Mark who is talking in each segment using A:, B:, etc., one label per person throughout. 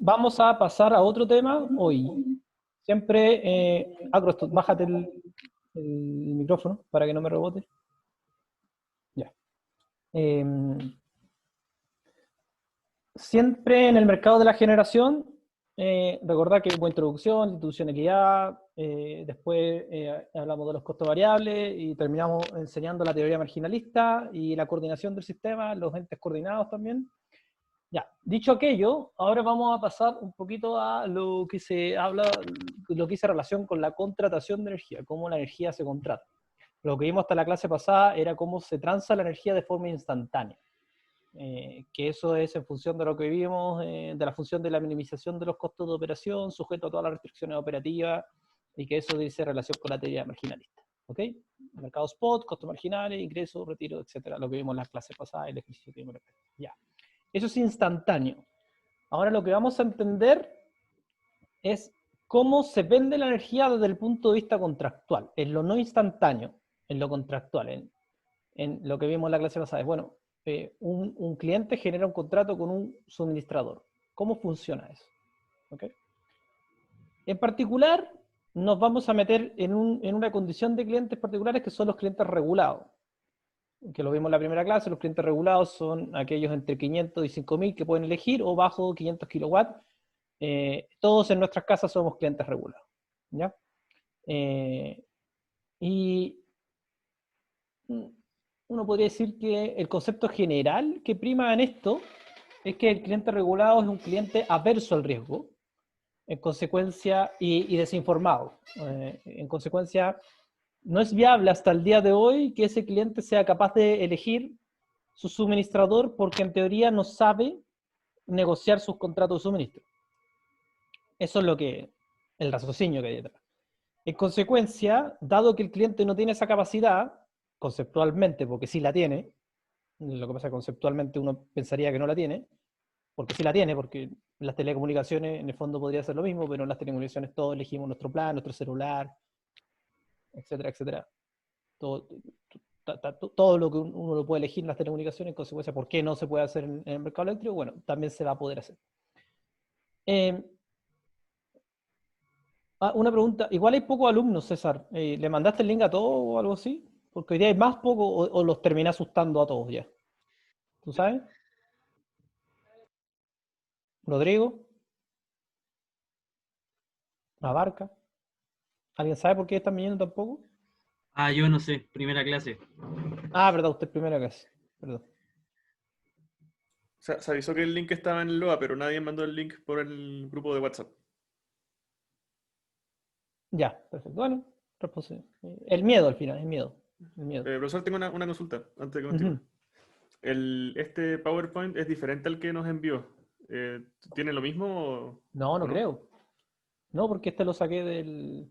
A: vamos a pasar a otro tema hoy. Siempre, Acrosto, bájate el micrófono para que no me rebote. Ya. Siempre en el mercado de la generación, recordad que hubo introducción, distribución de equidad, después hablamos de los costos variables y terminamos enseñando la teoría marginalista y la coordinación del sistema, los entes coordinados también. Ya, dicho aquello, ahora vamos a pasar un poquito a lo que se habla, lo que hice relación con la contratación de energía, cómo la energía se contrata. Lo que vimos hasta la clase pasada era cómo se transa la energía de forma instantánea. Que eso es en función de lo que vimos, de la función de la minimización de los costos de operación, sujeto a todas las restricciones operativas, y que eso dice relación con la teoría marginalista. ¿Ok? Mercado spot, costos marginales, ingresos, retiro, etcétera. Lo que vimos en las clases pasadas, el ejercicio que vimos. Ya. Eso es instantáneo. Ahora lo que vamos a entender es cómo se vende la energía desde el punto de vista contractual, en lo no instantáneo, en lo contractual, en lo que vimos en la clase pasada. Bueno, un cliente genera un contrato con un suministrador. ¿Cómo funciona eso? ¿Okay? En particular, nos vamos a meter en una condición de clientes particulares que son los clientes regulados. Que lo vimos en la primera clase, los clientes regulados son aquellos entre 500 y 5000 que pueden elegir, o bajo 500 kilowatts. Todos en nuestras casas somos clientes regulados. ¿Ya? Y uno podría decir que el concepto general que prima en esto es que el cliente regulado es un cliente averso al riesgo, en consecuencia, y desinformado. En consecuencia, no es viable hasta el día de hoy que ese cliente sea capaz de elegir su suministrador porque en teoría no sabe negociar sus contratos de suministro. Eso es lo que, el raciocinio que hay detrás. En consecuencia, dado que el cliente no tiene esa capacidad, conceptualmente, porque sí la tiene, lo que pasa es que conceptualmente uno pensaría que no la tiene, porque sí la tiene, porque en las telecomunicaciones en el fondo podría ser lo mismo, pero en las telecomunicaciones todos elegimos nuestro plan, nuestro celular, etcétera, etcétera. Todo lo que uno lo puede elegir en las telecomunicaciones, en consecuencia, ¿por qué no se puede hacer en el mercado eléctrico? Bueno, también se va a poder hacer. Una pregunta, igual hay pocos alumnos, César. ¿Le mandaste el link a todos o algo así? Porque hoy día hay más pocos o los terminé asustando a todos ya. ¿Tú sabes? Rodrigo, Abarca. ¿Alguien sabe por qué están viniendo tampoco?
B: Ah, yo no sé, primera clase.
A: Ah, verdad, usted primera clase. Perdón.
C: Se avisó que el link estaba en el LOA, pero nadie mandó el link por el grupo de WhatsApp.
A: Ya, perfecto. Bueno, el miedo al final, el miedo. El miedo.
C: Profesor, tengo una consulta antes de que continúe.
A: Ujú.
C: Este PowerPoint es diferente al que nos envió. ¿Tiene lo mismo
A: No,
C: o
A: no
C: no?
A: creo. No, porque este lo saqué del...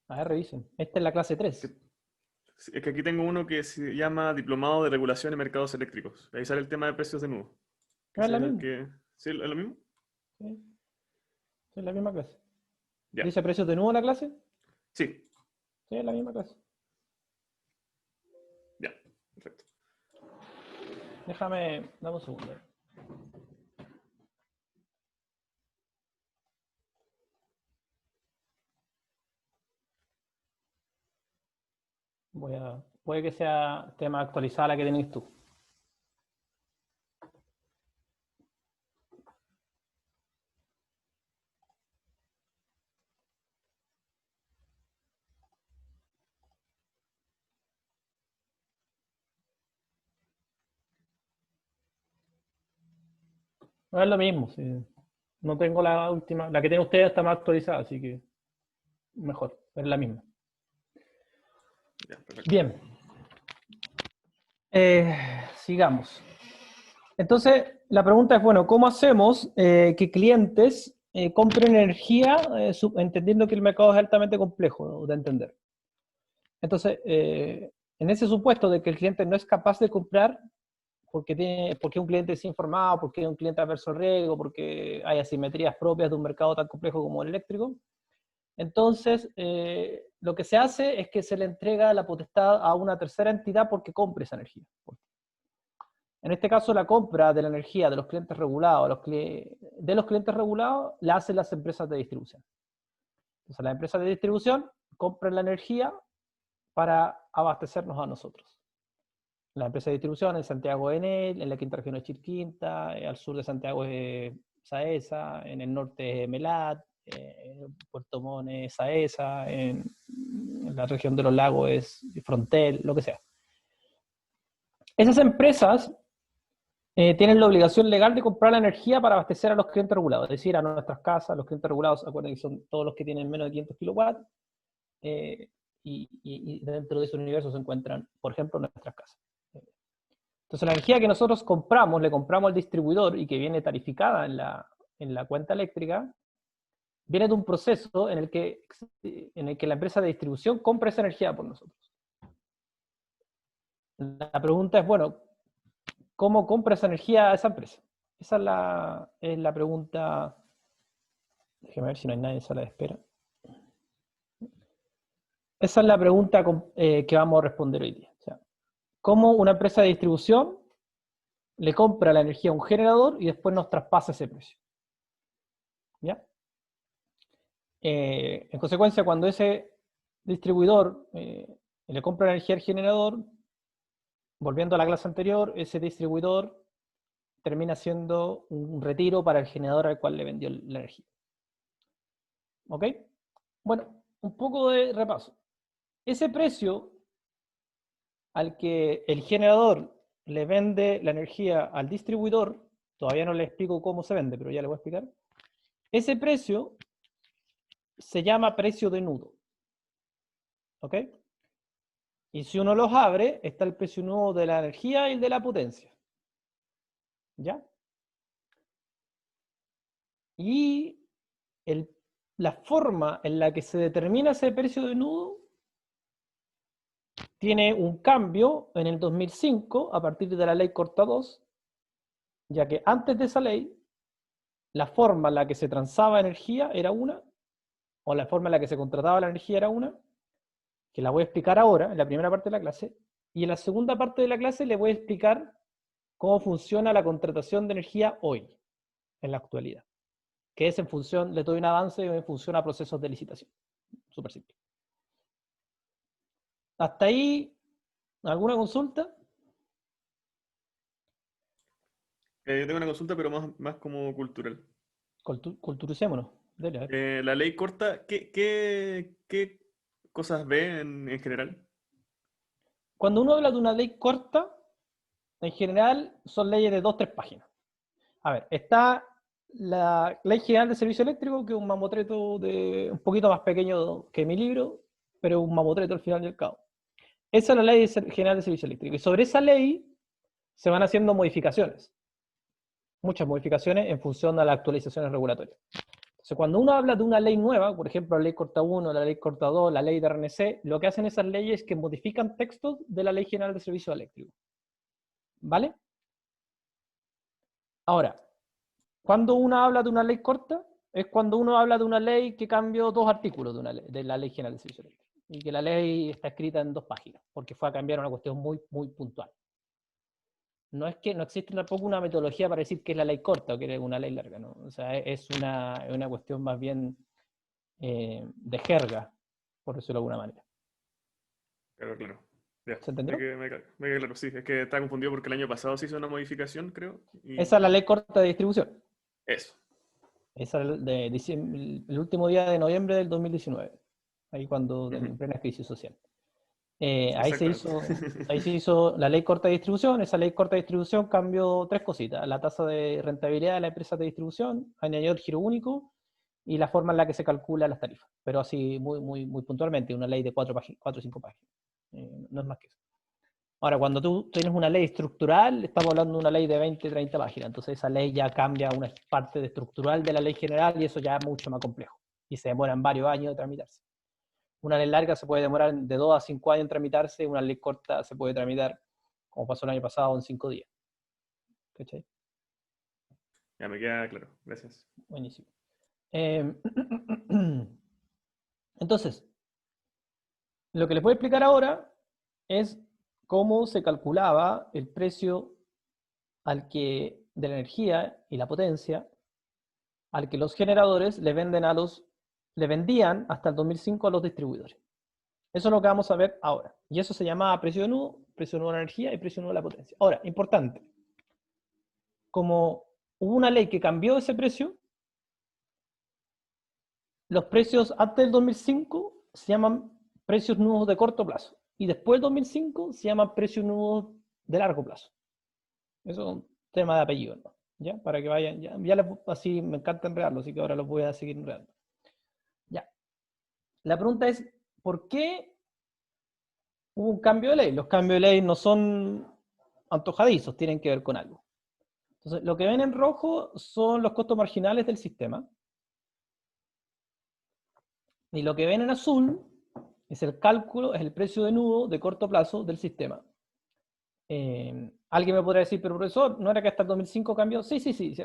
A: A ver, revisen. Esta es la clase 3.
C: Que- Es que aquí tengo uno que se llama Diplomado de Regulación de Mercados Eléctricos. Ahí sale el tema de precios de nudo.
A: No es la misma.
C: ¿Sí, es lo mismo?
A: Sí, es la misma clase.
C: Ya.
A: ¿Dice precios de nuevo la clase?
C: Sí,
A: Sí, es la misma clase.
C: ya. Perfecto.
A: Déjame, dame un segundo. Puede que sea tema actualizada la que tenéis tú. No es lo mismo. Sí. No tengo la última. La que tiene usted está más actualizada, así que mejor. Es la misma.
C: Ya, perfecto.
A: Bien. Sigamos. Entonces, la pregunta es, bueno, ¿cómo hacemos que clientes compren energía entendiendo que el mercado es altamente complejo de entender? Entonces, en ese supuesto de que el cliente no es capaz de comprar porque es un cliente desinformado, porque es un cliente adverso al riesgo, porque hay asimetrías propias de un mercado tan complejo como el eléctrico, entonces lo que se hace es que se le entrega la potestad a una tercera entidad porque compre esa energía. En este caso, la compra de la energía de los clientes regulados, de los clientes regulados, la hacen las empresas de distribución. Entonces, las empresas de distribución compran la energía para abastecernos a nosotros. La empresa de distribución en Santiago es Enel, en la quinta región es Chilquinta, al sur de Santiago es Saesa, en el norte es Melat, en Puerto Montt es Saesa, en la región de los lagos es Frontel, lo que sea. Esas empresas tienen la obligación legal de comprar la energía para abastecer a los clientes regulados, es decir, a nuestras casas. Los clientes regulados, acuérdense que son todos los que tienen menos de 500 kilowatts, y dentro de ese universo se encuentran, por ejemplo, nuestras casas. Entonces la energía que nosotros compramos, le compramos al distribuidor y que viene tarificada en la cuenta eléctrica, viene de un proceso en el que la empresa de distribución compra esa energía por nosotros. La pregunta es, bueno, ¿cómo compra esa energía a esa empresa? Esa es la pregunta. Déjeme ver si no hay nadie en sala de espera. Esa es la pregunta que vamos a responder hoy día. O sea, ¿cómo una empresa de distribución le compra la energía a un generador y después nos traspasa ese precio? ¿Ya? En consecuencia, cuando ese distribuidor le compra la energía al generador, volviendo a la clase anterior, ese distribuidor termina siendo un retiro para el generador al cual le vendió la energía. ¿Ok? Bueno, un poco de repaso. Ese precio al que el generador le vende la energía al distribuidor, todavía no le explico cómo se vende, pero ya le voy a explicar. Ese precio se llama precio de nudo. ¿Ok? Y si uno los abre, está el precio nudo de la energía y el de la potencia. ¿Ya? Y la forma en la que se determina ese precio de nudo tiene un cambio en el 2005 a partir de la ley Corta 2, ya que antes de esa ley, la forma en la que se transaba energía era una, o la forma en la que se contrataba la energía era una, que la voy a explicar ahora, en la primera parte de la clase, y en la segunda parte de la clase le voy a explicar cómo funciona la contratación de energía hoy, en la actualidad, que es en función, le doy un avance en función a procesos de licitación. Súper simple. Hasta ahí, ¿alguna consulta?
C: Yo tengo una consulta, pero más como cultural.
A: Culturicémonos. Dele, a ver.
C: La ley corta, ¿qué cosas ve en general?
A: Cuando uno habla de una ley corta, en general son leyes de 2-3 páginas. A ver, está la Ley General de Servicio Eléctrico, que es un mamotreto un poquito más pequeño que mi libro, pero un mamotreto al final y al cabo. Esa es la Ley General de Servicio Eléctrico. Y sobre esa ley se van haciendo modificaciones. Muchas modificaciones en función a las actualizaciones regulatorias. Entonces, cuando uno habla de una ley nueva, por ejemplo, la ley Corta 1, la ley Corta 2, la ley de RNC, lo que hacen esas leyes es que modifican textos de la Ley General de Servicio Eléctrico. ¿Vale? Ahora, cuando uno habla de una ley corta, es cuando uno habla de una ley que cambió 2 artículos de la Ley General de Servicio Eléctrico. Y que la ley está escrita en 2 páginas, porque fue a cambiar una cuestión muy, muy puntual. No es que no existe tampoco una metodología para decir que es la ley corta o que es una ley larga, ¿no? O sea, es una cuestión más bien de jerga, por decirlo de alguna manera.
C: Claro. Ya,
A: ¿Se entendió?
C: me queda claro, sí. Es que estaba confundido porque el año pasado se hizo una modificación, creo.
A: Esa es la ley corta de distribución.
C: Eso.
A: Esa es el último día de noviembre del 2019, ahí cuando, en plena crisis social. Ahí se hizo la ley corta de distribución. Esa ley corta de distribución cambió 3 cositas: la tasa de rentabilidad de la empresa de distribución, añadió el giro único y la forma en la que se calcula las tarifas, pero así muy, muy, muy puntualmente, una ley de 4 o 5 páginas, no es más que eso. Ahora, cuando tú tienes una ley estructural, estamos hablando de una ley de 20, 30 páginas, entonces esa ley ya cambia una parte de estructural de la ley general y eso ya es mucho más complejo y se demoran varios años de tramitarse. Una ley larga se puede demorar de 2 a 5 años en tramitarse, una ley corta se puede tramitar, como pasó el año pasado, en 5 días. ¿Cachai?
C: Ya me queda claro, gracias.
A: Buenísimo. Entonces, lo que les voy a explicar ahora es cómo se calculaba el precio de la energía y la potencia, al que los generadores le vendían hasta el 2005 a los distribuidores. Eso es lo que vamos a ver ahora. Y eso se llamaba precio de nudo de la energía y precio de nudo de la potencia. Ahora, importante, como hubo una ley que cambió ese precio, los precios antes del 2005 se llaman precios nudos de corto plazo. Y después del 2005 se llaman precios nudos de largo plazo. Eso es un tema de apellido, ¿no? ¿Ya? Para que vayan, así me encanta enredarlo, así que ahora los voy a seguir enredando. Ya. La pregunta es, ¿por qué hubo un cambio de ley? Los cambios de ley no son antojadizos, tienen que ver con algo. Entonces, lo que ven en rojo son los costos marginales del sistema. Y lo que ven en azul es el cálculo, es el precio de nudo de corto plazo del sistema. Alguien me podría decir, pero profesor, ¿no era que hasta el 2005 cambió? Sí.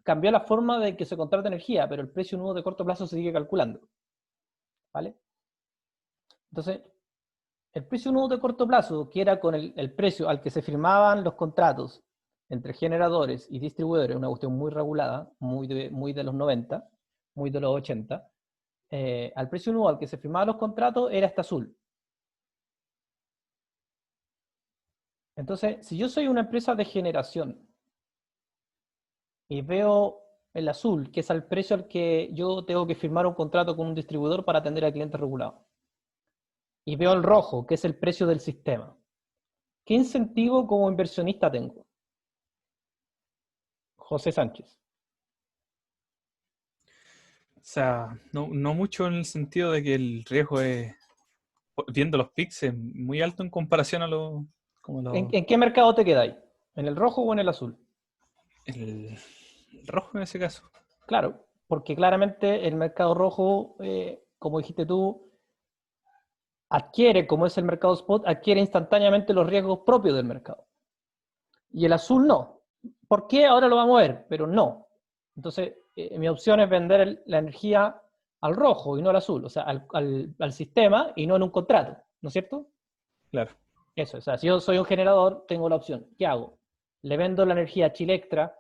A: Cambió la forma de que se contrata energía, pero el precio nudo de corto plazo se sigue calculando. ¿Vale? Entonces, el precio nudo de corto plazo, que era con el precio al que se firmaban los contratos entre generadores y distribuidores, una cuestión muy regulada, muy de los 90, muy de los 80, al precio nudo al que se firmaban los contratos era este azul. Entonces, si yo soy una empresa de generación y veo el azul, que es el precio al que yo tengo que firmar un contrato con un distribuidor para atender al cliente regulado, y veo el rojo, que es el precio del sistema, ¿qué incentivo como inversionista tengo? José Sánchez.
D: O sea, no mucho en el sentido de que el riesgo es, viendo los PICs, es muy alto en comparación a los...
A: ¿En qué mercado te quedáis? ¿En el rojo o en el azul?
D: El rojo en ese caso.
A: Claro, porque claramente el mercado rojo, como dijiste tú, adquiere, como es el mercado spot, adquiere instantáneamente los riesgos propios del mercado. Y el azul no. ¿Por qué? Ahora lo vamos a ver, pero no. Entonces, mi opción es vender la energía al rojo y no al azul, o sea, al sistema y no en un contrato, ¿no es cierto?
D: Claro.
A: Eso, o sea, si yo soy un generador, tengo la opción. ¿Qué hago? ¿Le vendo la energía a Chilectra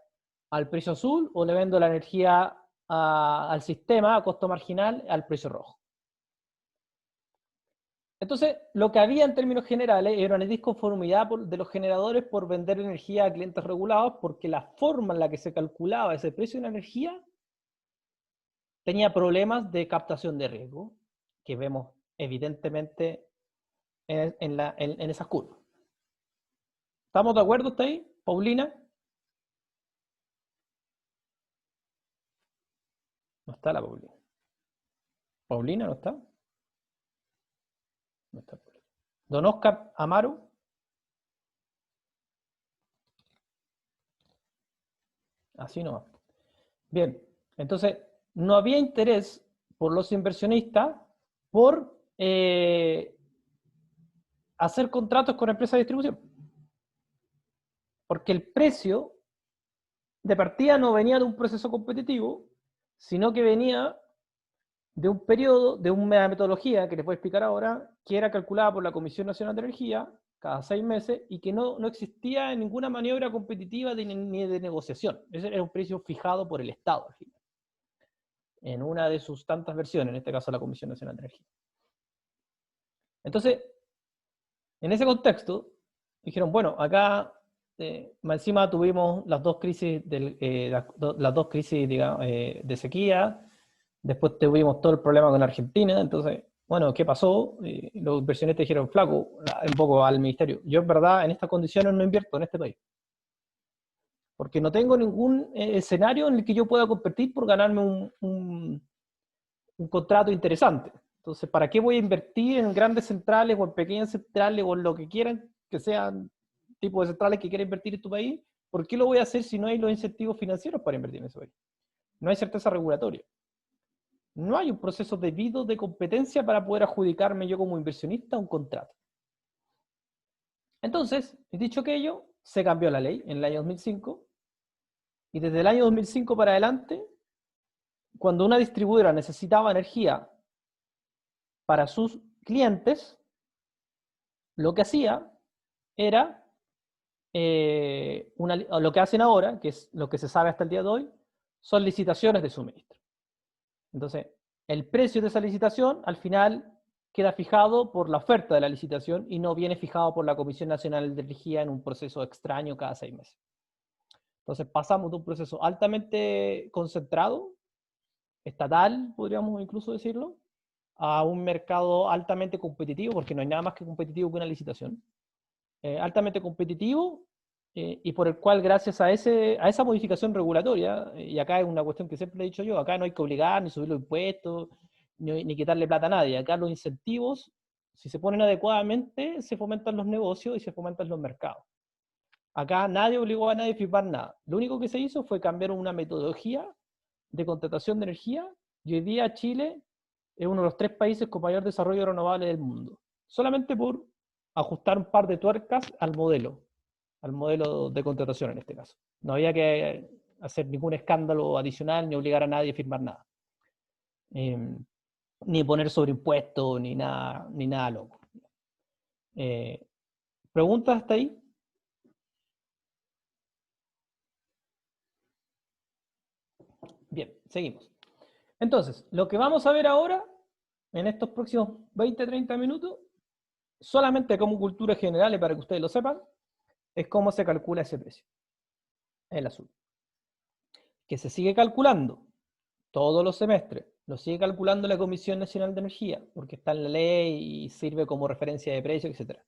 A: al precio azul o le vendo la energía al sistema a costo marginal al precio rojo? Entonces, lo que había en términos generales era una disconformidad de los generadores por vender energía a clientes regulados, porque la forma en la que se calculaba ese precio de la energía tenía problemas de captación de riesgo, que vemos evidentemente en esas curvas. ¿Estamos de acuerdo hasta ahí, Paulina? No está la Paulina. ¿Paulina no está? No está. Don Oscar Amaro. Así no va. Bien, entonces no había interés por los inversionistas por hacer contratos con empresas de distribución. Porque el precio de partida no venía de un proceso competitivo, sino que venía de un periodo, de una metodología que les voy a explicar ahora, que era calculada por la Comisión Nacional de Energía cada 6 meses y que no existía en ninguna maniobra competitiva ni de negociación. Ese era un precio fijado por el Estado, al final, en una de sus tantas versiones, en este caso la Comisión Nacional de Energía. Entonces, en ese contexto, dijeron, bueno, acá más encima tuvimos las dos crisis, digamos, de sequía, después tuvimos todo el problema con Argentina, entonces, bueno, ¿qué pasó? Los inversionistas dijeron, flaco, un poco al ministerio, yo en verdad en estas condiciones no invierto en este país, porque no tengo ningún escenario en el que yo pueda competir por ganarme un contrato interesante. Entonces, ¿para qué voy a invertir en grandes centrales o en pequeñas centrales o en lo que quieran que sean tipos de centrales que quieran invertir en tu país? ¿Por qué lo voy a hacer si no hay los incentivos financieros para invertir en ese país? No hay certeza regulatoria. No hay un proceso debido de competencia para poder adjudicarme yo como inversionista un contrato. Entonces, dicho aquello, se cambió la ley en el año 2005 y desde el año 2005 para adelante, cuando una distribuidora necesitaba energía para sus clientes, lo que hacía era lo que hacen ahora, que es lo que se sabe hasta el día de hoy, son licitaciones de suministro. Entonces, el precio de esa licitación al final queda fijado por la oferta de la licitación y no viene fijado por la Comisión Nacional de Energía en un proceso extraño cada 6 meses. Entonces pasamos de un proceso altamente concentrado, estatal, podríamos incluso decirlo, a un mercado altamente competitivo, porque no hay nada más que competitivo que una licitación, altamente competitivo, y por el cual gracias a esa modificación regulatoria, y acá es una cuestión que siempre he dicho yo, acá no hay que obligar ni subir los impuestos, ni quitarle plata a nadie, acá los incentivos, si se ponen adecuadamente, se fomentan los negocios y se fomentan los mercados. Acá nadie obligó a nadie a firmar nada. Lo único que se hizo fue cambiar una metodología de contratación de energía, y hoy día Chile es uno de los 3 países con mayor desarrollo renovable del mundo. Solamente por ajustar un par de tuercas al modelo de contratación en este caso. No había que hacer ningún escándalo adicional, ni obligar a nadie a firmar nada. Ni poner sobreimpuestos, ni nada loco. ¿Preguntas hasta ahí? Bien, seguimos. Entonces, lo que vamos a ver ahora, en estos próximos 20-30 minutos, solamente como cultura general y para que ustedes lo sepan, es cómo se calcula ese precio. El azul. Que se sigue calculando todos los semestres. Lo sigue calculando la Comisión Nacional de Energía, porque está en la ley y sirve como referencia de precio, etc.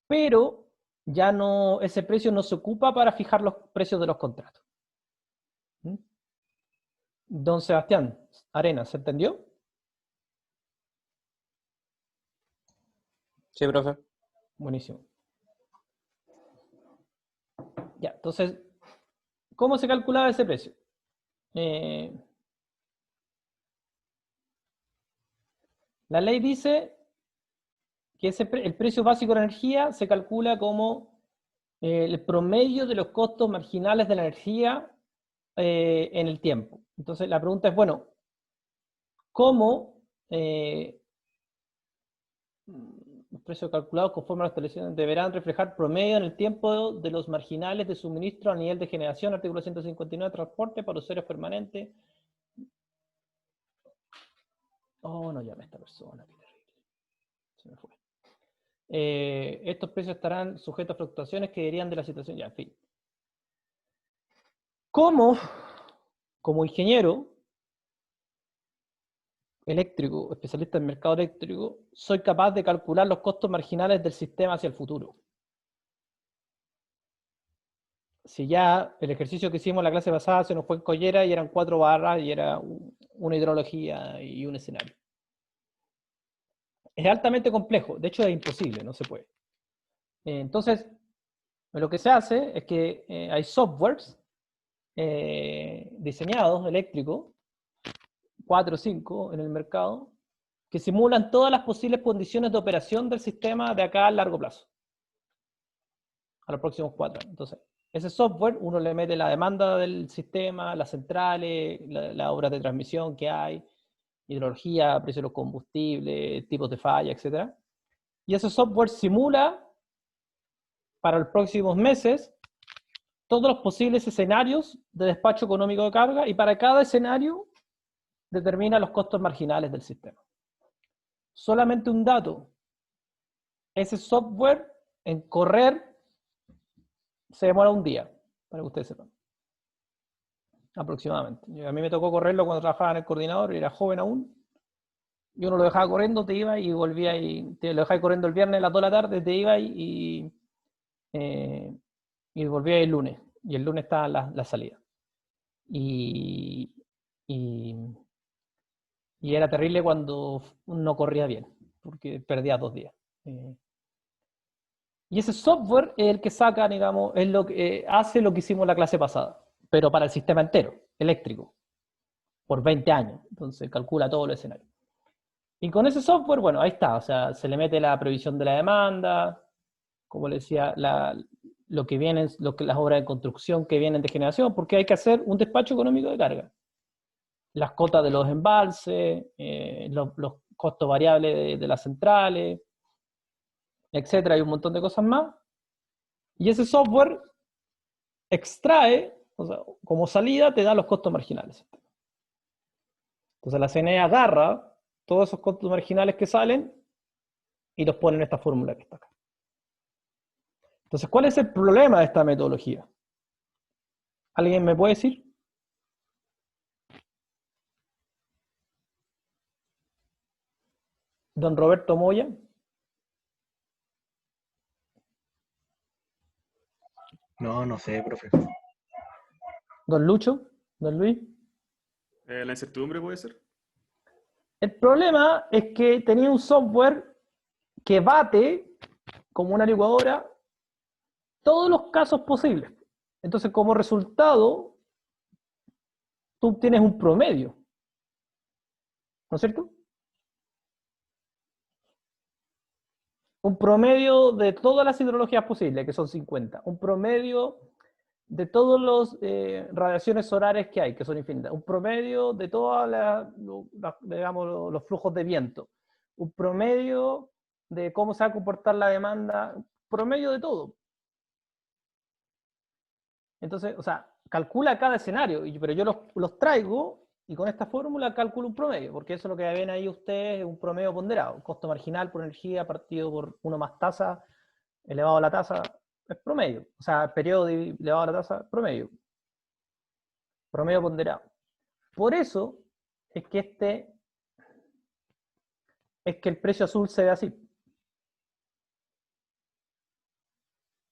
A: Pero ya no, ese precio no se ocupa para fijar los precios de los contratos. ¿Mm? Don Sebastián Arenas, ¿se entendió?
E: Sí, profe.
A: Buenísimo. Ya, entonces, ¿cómo se calculaba ese precio? La ley dice que el precio básico de la energía se calcula como el promedio de los costos marginales de la energía en el tiempo. Entonces, la pregunta es, bueno, ¿cómo los precios calculados conforme a las estableciciones deberán reflejar promedio en el tiempo de los marginales de suministro a nivel de generación, artículo 159, transporte para usuarios permanentes? Oh, no llame a esta persona, qué terrible. Se me fue. Estos precios estarán sujetos a fluctuaciones que derivan de la situación, ya, en fin. Como ingeniero eléctrico, especialista en mercado eléctrico, soy capaz de calcular los costos marginales del sistema hacia el futuro. Si ya el ejercicio que hicimos la clase pasada se nos fue en collera y eran 4 barras y era una hidrología y un escenario. Es altamente complejo, de hecho es imposible, no se puede. Entonces, lo que se hace es que hay softwares diseñados eléctricos, 4 o 5 en el mercado, que simulan todas las posibles condiciones de operación del sistema de acá a largo plazo, a los próximos 4 años. Entonces, ese software uno le mete la demanda del sistema, las centrales, las obras de transmisión que hay, hidrología, precio de los combustibles, tipos de falla, etc. Y ese software simula para los próximos meses todos los posibles escenarios de despacho económico de carga, y para cada escenario determina los costos marginales del sistema. Solamente un dato: ese software en correr se demora un día, para que ustedes sepan, aproximadamente. A mí me tocó correrlo cuando trabajaba en el coordinador, y era joven aún. Yo no lo dejaba corriendo, te iba y volvía, y te lo dejaba corriendo el viernes a las 2 de la tarde, te iba y volvía el lunes, y el lunes estaba la salida. Y era terrible cuando no corría bien, porque perdía 2 días. Y ese software es el que saca, digamos, es lo que hace lo que hicimos en la clase pasada, pero para el sistema entero, eléctrico, por 20 años. Entonces calcula todo el escenario. Y con ese software, bueno, ahí está, o sea, se le mete la previsión de la demanda, como le decía, lo que vienen, las obras de construcción que vienen de generación, porque hay que hacer un despacho económico de carga. Las cotas de los embalses, los costos variables de las centrales, etcétera, hay un montón de cosas más. Y ese software extrae, o sea, como salida te da los costos marginales. Entonces la CNE agarra todos esos costos marginales que salen y los pone en esta fórmula que está acá. Entonces, ¿cuál es el problema de esta metodología? ¿Alguien me puede decir? Don Roberto Moya.
E: No, no sé, profe.
A: Don Lucho. Don Luis.
C: La incertidumbre puede ser.
A: El problema es que tenía un software que bate, como una licuadora, todos los casos posibles. Entonces, como resultado, tú obtienes un promedio. ¿No es cierto? Un promedio de todas las hidrologías posibles, que son 50. Un promedio de todas las radiaciones solares que hay, que son infinitas. Un promedio de todos digamos, los flujos de viento. Un promedio de cómo se va a comportar la demanda. Un promedio de todo. Entonces, o sea, calcula cada escenario, pero yo los traigo y con esta fórmula calculo un promedio, porque eso es lo que ven ahí ustedes, es un promedio ponderado. Costo marginal por energía partido por 1 más tasa elevado a la tasa es promedio. O sea, periodo elevado a la tasa, promedio. Promedio ponderado. Por eso es que el precio azul se ve así.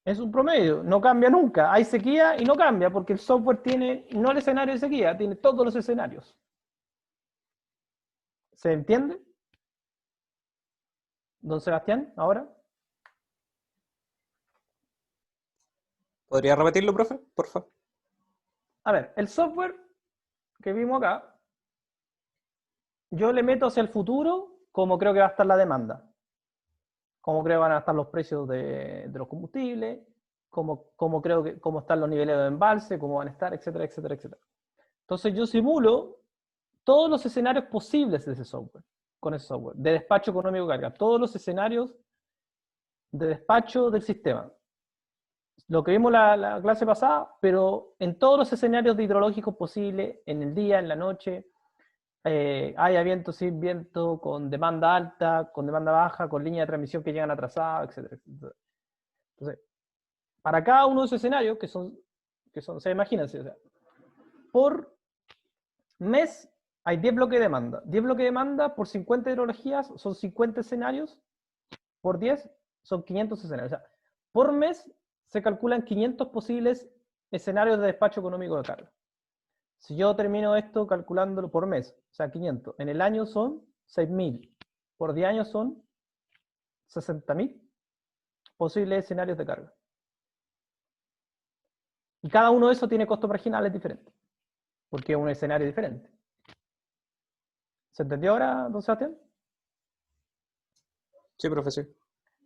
A: Es un promedio, no cambia nunca. Hay sequía y no cambia, porque el software tiene, no el escenario de sequía, tiene todos los escenarios. ¿Se entiende? Don Sebastián, ahora.
F: ¿Podría repetirlo, profe? Por favor.
A: A ver, el software que vimos acá, yo le meto hacia el futuro como creo que va a estar la demanda, como creo que van a estar los precios de los combustibles, como creo que cómo están los niveles de embalse, cómo van a estar, etcétera, etcétera, etcétera. Entonces yo simulo todos los escenarios posibles de ese software, con ese software, de despacho económico de carga, todos los escenarios de despacho del sistema. Lo que vimos la clase pasada, pero en todos los escenarios hidrológicos posibles, en el día, en la noche, haya viento, sin viento, con demanda alta, con demanda baja, con línea de transmisión que llegan atrasadas, etcétera, etcétera. Entonces, para cada uno de esos escenarios, o sea, imagínense, o sea, por mes hay 10 bloques de demanda. 10 bloques de demanda por 50 hidrologías son 50 escenarios, por 10 son 500 escenarios. O sea, por mes se calculan 500 posibles escenarios de despacho económico de carga. Si yo termino esto calculándolo por mes, o sea, 500, en el año son 6.000, por 10 años son 60.000 posibles escenarios de carga. Y cada uno de esos tiene costos marginales diferentes, porque es un escenario diferente. ¿Se entendió ahora, don Sebastián?
F: Sí, profesor.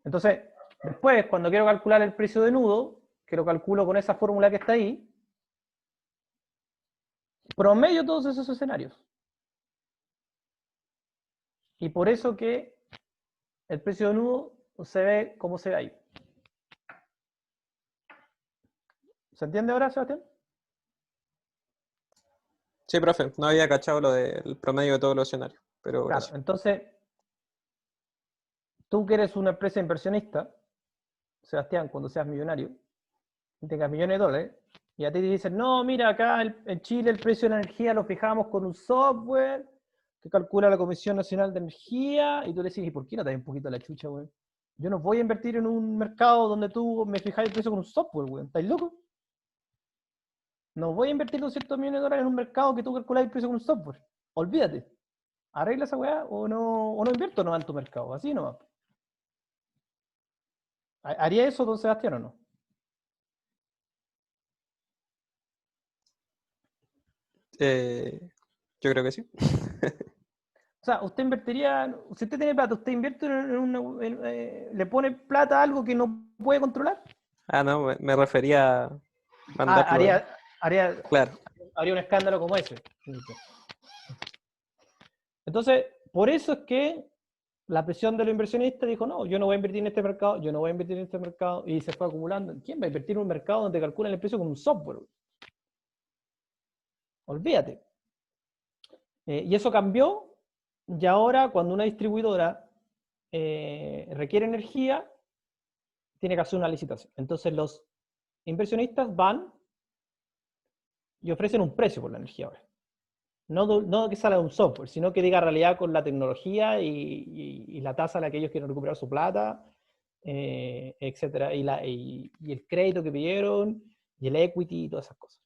A: Entonces, después, cuando quiero calcular el precio de nudo, que lo calculo con esa fórmula que está ahí, promedio todos esos escenarios. Y por eso que el precio de nudo se ve como se ve ahí. ¿Se entiende ahora, Sebastián?
F: Sí, profe. No había cachado lo del promedio de todos los escenarios. Pero
A: Claro,
F: gracias.
A: entonces, tú que eres una empresa inversionista, Sebastián, cuando seas millonario, y tengas millones de dólares, y a ti te dicen, no, mira, acá en Chile el precio de la energía lo fijamos con un software que calcula la Comisión Nacional de Energía, y tú le dices, ¿y por qué no te das un poquito la chucha, güey? Yo no voy a invertir en un mercado donde tú me fijáis el precio con un software, güey. ¿Estáis locos? No voy a invertir 200 millones de dólares en un mercado que tú calculáis el precio con un software. Olvídate. Arregla esa weá o no invierto nomás en tu mercado. Así nomás. ¿Haría eso, don Sebastián, o no?
F: Yo creo que sí.
A: O sea, usted invertiría, si usted tiene plata, usted invierte le pone plata a algo que no puede controlar.
F: Ah, no, me refería a mandarlo.
A: Haría
F: Claro.
A: un escándalo como ese. Entonces, por eso es que la presión de los inversionistas dijo, no, yo no voy a invertir en este mercado, yo no voy a invertir en este mercado, y se fue acumulando. ¿Quién va a invertir en un mercado donde calculan el precio con un software? Olvídate. Y eso cambió, y ahora cuando una distribuidora requiere energía, tiene que hacer una licitación. Entonces los inversionistas van y ofrecen un precio por la energía ahora. No que salga de un software, sino que diga realidad con la tecnología y la tasa a la que ellos quieren recuperar su plata, etcétera, y el crédito que pidieron, y el equity y todas esas cosas.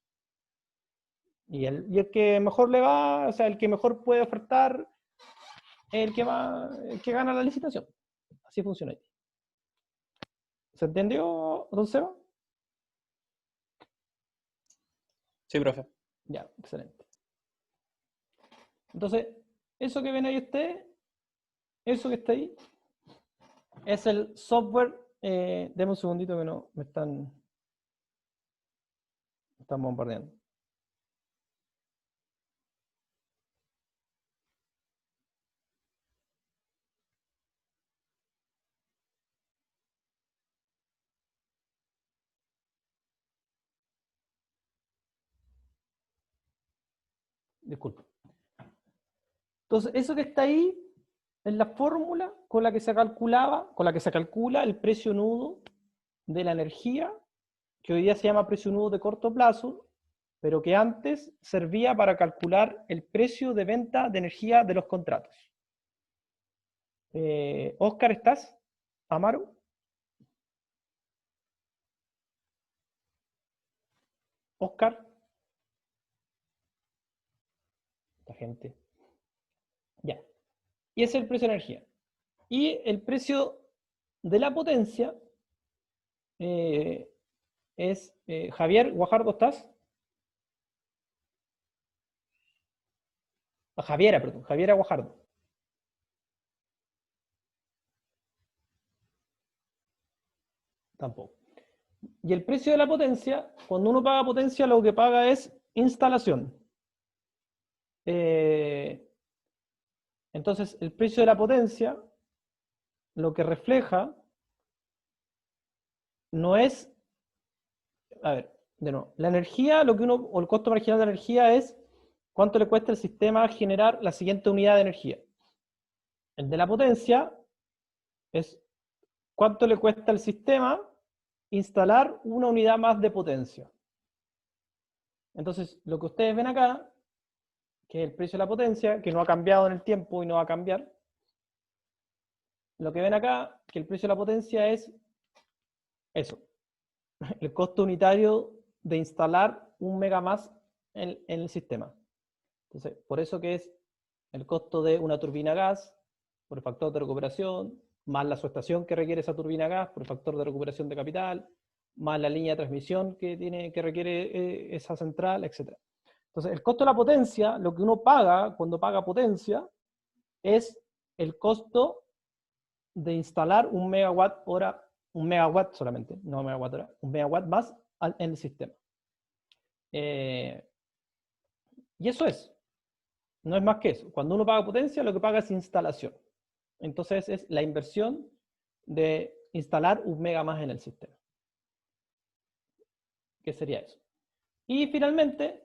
A: Y el que mejor le va, o sea, el que mejor puede ofertar, es el que gana la licitación. Así funciona ahí. ¿Se entendió, don Seba?
F: Sí, profe.
A: Ya, excelente. Entonces, eso que ven ahí ustedes, eso que está ahí, es el software. Deme un segundito que no me están bombardeando. Disculpe. Entonces, eso que está ahí es la fórmula con la que se calcula el precio nudo de la energía, que hoy día se llama precio nudo de corto plazo, pero que antes servía para calcular el precio de venta de energía de los contratos. Oscar, ¿estás? Amaro. Oscar. La gente. Ya. Y ese es el precio de energía. Y el precio de la potencia es, Javier Guajardo, ¿estás? Javiera, perdón, Javiera Guajardo. Tampoco. Y el precio de la potencia, cuando uno paga potencia, lo que paga es instalación. Entonces, el precio de la potencia, lo que refleja, no es, a ver, de nuevo, la energía, o el costo marginal de la energía es cuánto le cuesta al sistema generar la siguiente unidad de energía. El de la potencia es cuánto le cuesta al sistema instalar una unidad más de potencia. Entonces, lo que ustedes ven acá, que es el precio de la potencia, que no ha cambiado en el tiempo y no va a cambiar. Lo que ven acá, que el precio de la potencia es eso, el costo unitario de instalar un mega más en el sistema. Entonces, por eso que es el costo de una turbina gas por el factor de recuperación, más la subestación que requiere esa turbina gas por el factor de recuperación de capital, más la línea de transmisión que requiere esa central, etc. Entonces, el costo de la potencia, lo que uno paga cuando paga potencia, es el costo de instalar un megawatt hora, un megawatt solamente, no megawatt hora, un megawatt más en el sistema. Y eso es. No es más que eso. Cuando uno paga potencia, lo que paga es instalación. Entonces es la inversión de instalar un mega más en el sistema. ¿Qué sería eso? Y finalmente,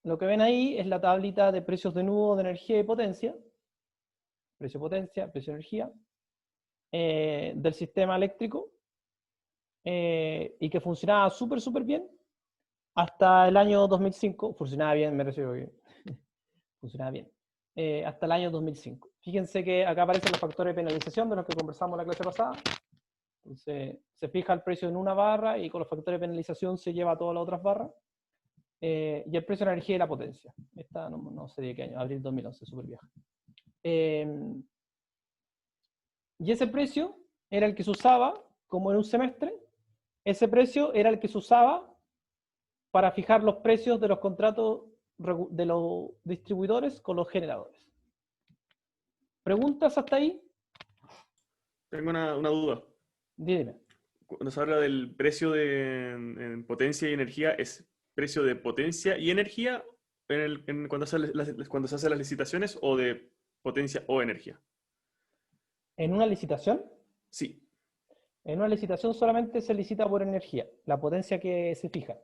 A: lo que ven ahí es la tablita de precios de nudo de energía y potencia. Precio potencia, precio energía. Del sistema eléctrico. Y que funcionaba súper bien hasta el año 2005. Funcionaba bien, me refiero bien. Funcionaba bien. Hasta el año 2005. Fíjense que acá aparecen los factores de penalización de los que conversamos en la clase pasada. Entonces, se fija el precio en una barra y con los factores de penalización se lleva a todas las otras barras. Y el precio de la energía y la potencia. Esta no sé de qué año, abril 2011, súper vieja. Y ese precio era el que se usaba, como en un semestre, ese precio era el que se usaba para fijar los precios de los contratos de los distribuidores con los generadores. ¿Preguntas hasta ahí?
C: Tengo una duda.
A: Dime.
C: Cuando se habla del precio en potencia y energía, ¿es precio de potencia y energía cuando se hacen las licitaciones o de potencia o energía?
A: ¿En una licitación?
C: Sí.
A: En una licitación solamente se licita por energía, la potencia que se fija.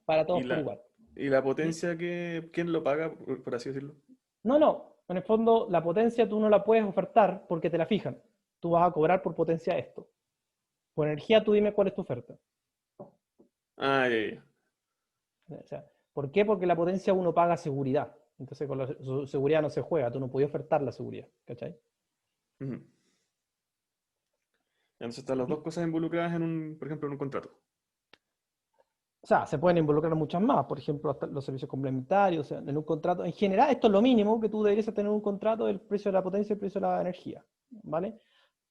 A: Para
C: ¿Y
A: todos por
C: la,
A: igual.
C: y la potencia quién lo paga, por así decirlo?
A: No. En el fondo, la potencia tú no la puedes ofertar porque te la fijan. Tú vas a cobrar por potencia esto. Por energía tú dime cuál es tu oferta.
C: Ah, ya.
A: O sea, ¿por qué? Porque la potencia uno paga seguridad. Entonces con la seguridad no se juega. Tú no podías ofertar la seguridad. ¿Cachai?
C: Ujú. Entonces están las dos cosas involucradas por ejemplo, en un contrato.
A: O sea, se pueden involucrar muchas más, por ejemplo, hasta los servicios complementarios, o sea, en un contrato. En general, esto es lo mínimo que tú deberías tener en un contrato, el precio de la potencia y el precio de la energía, ¿vale?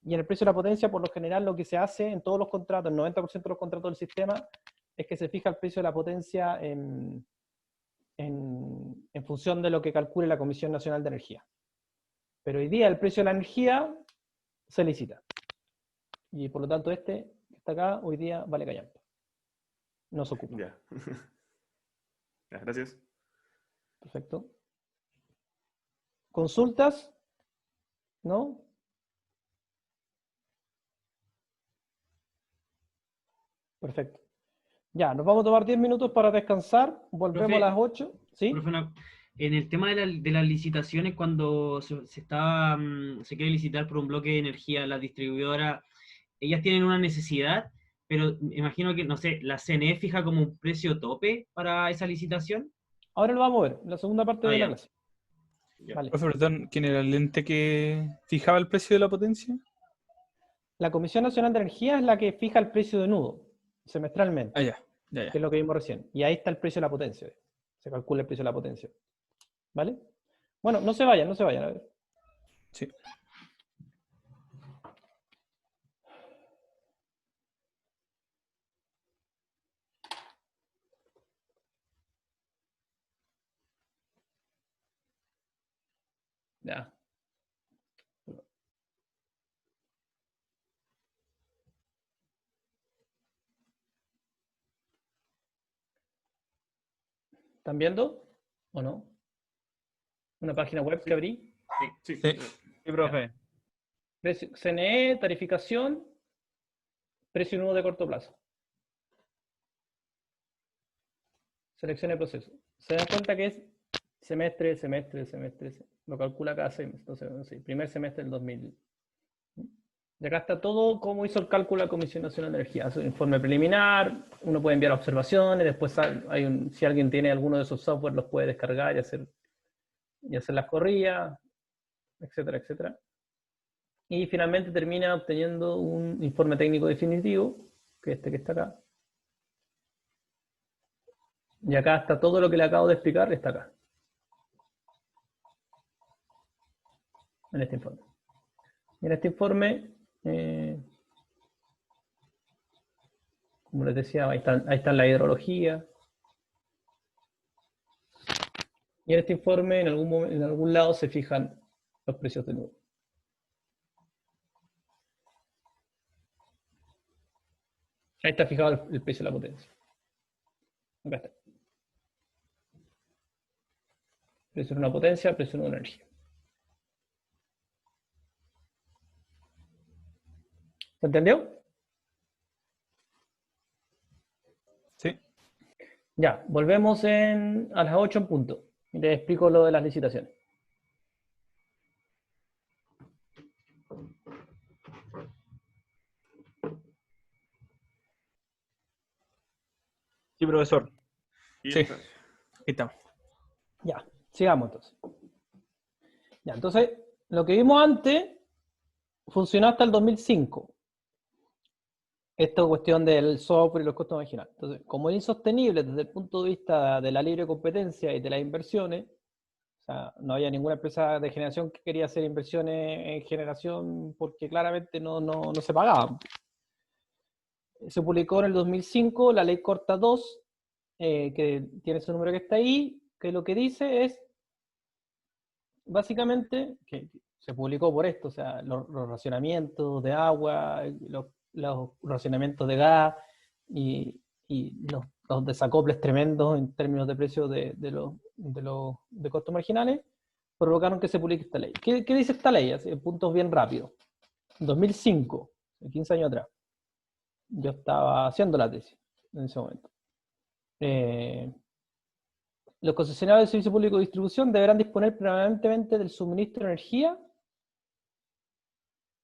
A: Y en el precio de la potencia, por lo general, lo que se hace en todos los contratos, el 90% de los contratos del sistema, es que se fija el precio de la potencia en función de lo que calcule la Comisión Nacional de Energía. Pero hoy día el precio de la energía se licita. Y por lo tanto, este que está acá, hoy día vale callampa. No se ocupa.
C: Ya. Ya, gracias.
A: Perfecto. ¿Consultas? ¿No? Perfecto. Ya, nos vamos a tomar 10 minutos para descansar. Volvemos
B: Profe,
A: a las 8. ¿Sí?
B: Profe, en el tema de las licitaciones, cuando se quiere licitar por un bloque de energía, las distribuidoras, ellas tienen una necesidad, pero me imagino que, no sé, la CNE fija como un precio tope para esa licitación.
A: Ahora lo vamos a ver, en la segunda parte de la
B: Ya.
A: clase.
B: Ya.
A: Vale.
D: Profe, perdón, ¿quién era el ente que fijaba el precio de la potencia?
A: La Comisión Nacional de Energía es la que fija el precio de nudo, semestralmente,
D: Ah, ya.
A: que es lo que vimos recién. Y ahí está el precio de la potencia. Se calcula el precio de la potencia. ¿Vale? Bueno, no se vayan, a ver.
D: Sí.
A: Ya. ¿Están viendo? ¿O no? ¿Una página web que abrí?
C: Sí.
D: Sí.
G: Sí, profe.
A: CNE, tarificación, precio nudo de corto plazo. Seleccione proceso. Se dan cuenta que es semestre. Lo calcula cada semestre. Entonces, no sé, primer semestre del 2000. Y acá está todo cómo hizo el cálculo la Comisión Nacional de Energía. Hace un informe preliminar, uno puede enviar observaciones, después si alguien tiene alguno de esos software los puede descargar y hacer las corridas, etcétera, etcétera. Y finalmente termina obteniendo un informe técnico definitivo, que es este que está acá. Y acá está todo lo que le acabo de explicar, está acá. En este informe. Y en este informe, como les decía, ahí está la hidrología. Y en este informe, en algún lado, se fijan los precios de nudo. Ahí está fijado el precio de la potencia. Acá está. Precio de una potencia, precio de una energía. ¿Se entendió?
D: Sí.
A: Ya, volvemos a las 8 en punto. Y les explico lo de las licitaciones.
G: Sí, profesor.
C: Y
D: Sí.
C: está.
D: Ahí estamos.
A: Ya, sigamos entonces. Ya, entonces, lo que vimos antes funcionó hasta el 2005. Esta cuestión del software y los costos marginales. Entonces, como es insostenible desde el punto de vista de la libre competencia y de las inversiones, o sea, no había ninguna empresa de generación que quería hacer inversiones en generación porque claramente no se pagaban. Se publicó en el 2005 la Ley Corta 2, que tiene su número que está ahí, que lo que dice es, básicamente, que se publicó por esto, o sea, los racionamientos de agua, los racionamientos de gas y los desacoples tremendos en términos de precios de costos marginales, provocaron que se publique esta ley. ¿Qué dice esta ley? Así, en puntos bien rápidos. En 2005, 15 años atrás, yo estaba haciendo la tesis en ese momento. Los concesionarios de servicio público de distribución deberán disponer permanentemente del suministro de energía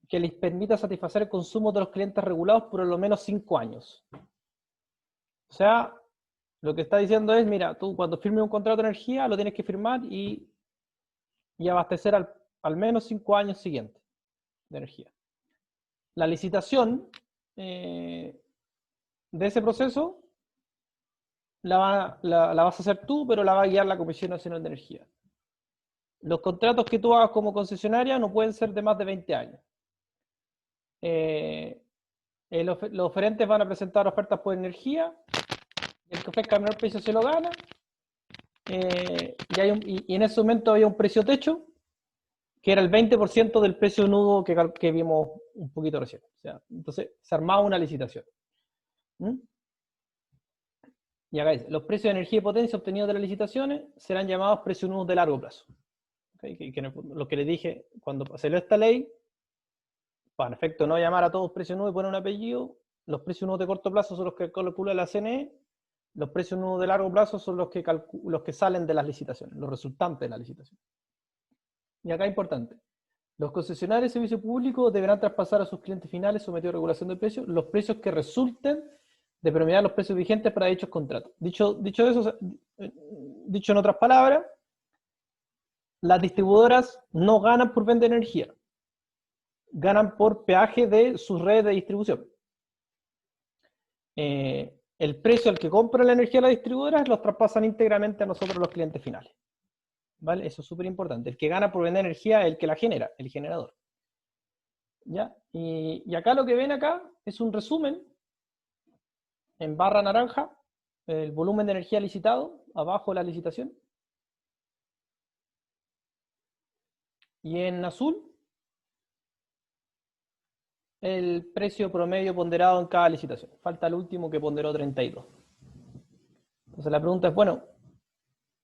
A: que les permita satisfacer el consumo de los clientes regulados por lo menos 5 años. O sea, lo que está diciendo es, mira, tú cuando firmes un contrato de energía lo tienes que firmar y abastecer al menos 5 años siguientes de energía. La licitación de ese proceso la vas a hacer tú, pero la va a guiar la Comisión Nacional de Energía. Los contratos que tú hagas como concesionaria no pueden ser de más de 20 años. Los oferentes van a presentar ofertas por energía, y el que ofrezca el menor precio se lo gana, y en ese momento había un precio techo, que era el 20% del precio nudo que vimos un poquito recién. O sea, entonces se armaba una licitación. Y acá dice, los precios de energía y potencia obtenidos de las licitaciones serán llamados precios nudos de largo plazo. ¿Okay? Lo que les dije, cuando salió esta ley, para efecto no llamar a todos precios nudos y poner un apellido, los precios nudos de corto plazo son los que calcula la CNE, los precios nudos de largo plazo son los que salen de las licitaciones, los resultantes de la licitación. Y acá importante, los concesionarios de servicio público deberán traspasar a sus clientes finales sometidos a regulación de precios los precios que resulten de promediar los precios vigentes para dichos contratos. Dicho en otras palabras, las distribuidoras no ganan por vender energía, ganan por peaje de sus redes de distribución. El precio al que compra la energía las distribuidoras los traspasan íntegramente a nosotros los clientes finales. ¿Vale? Eso es súper importante. El que gana por vender energía es el que la genera, el generador. ¿Ya? Y acá lo que ven acá es un resumen en barra naranja, el volumen de energía licitado, abajo la licitación. Y en azul, el precio promedio ponderado en cada licitación. Falta el último que ponderó 32. Entonces la pregunta es, bueno,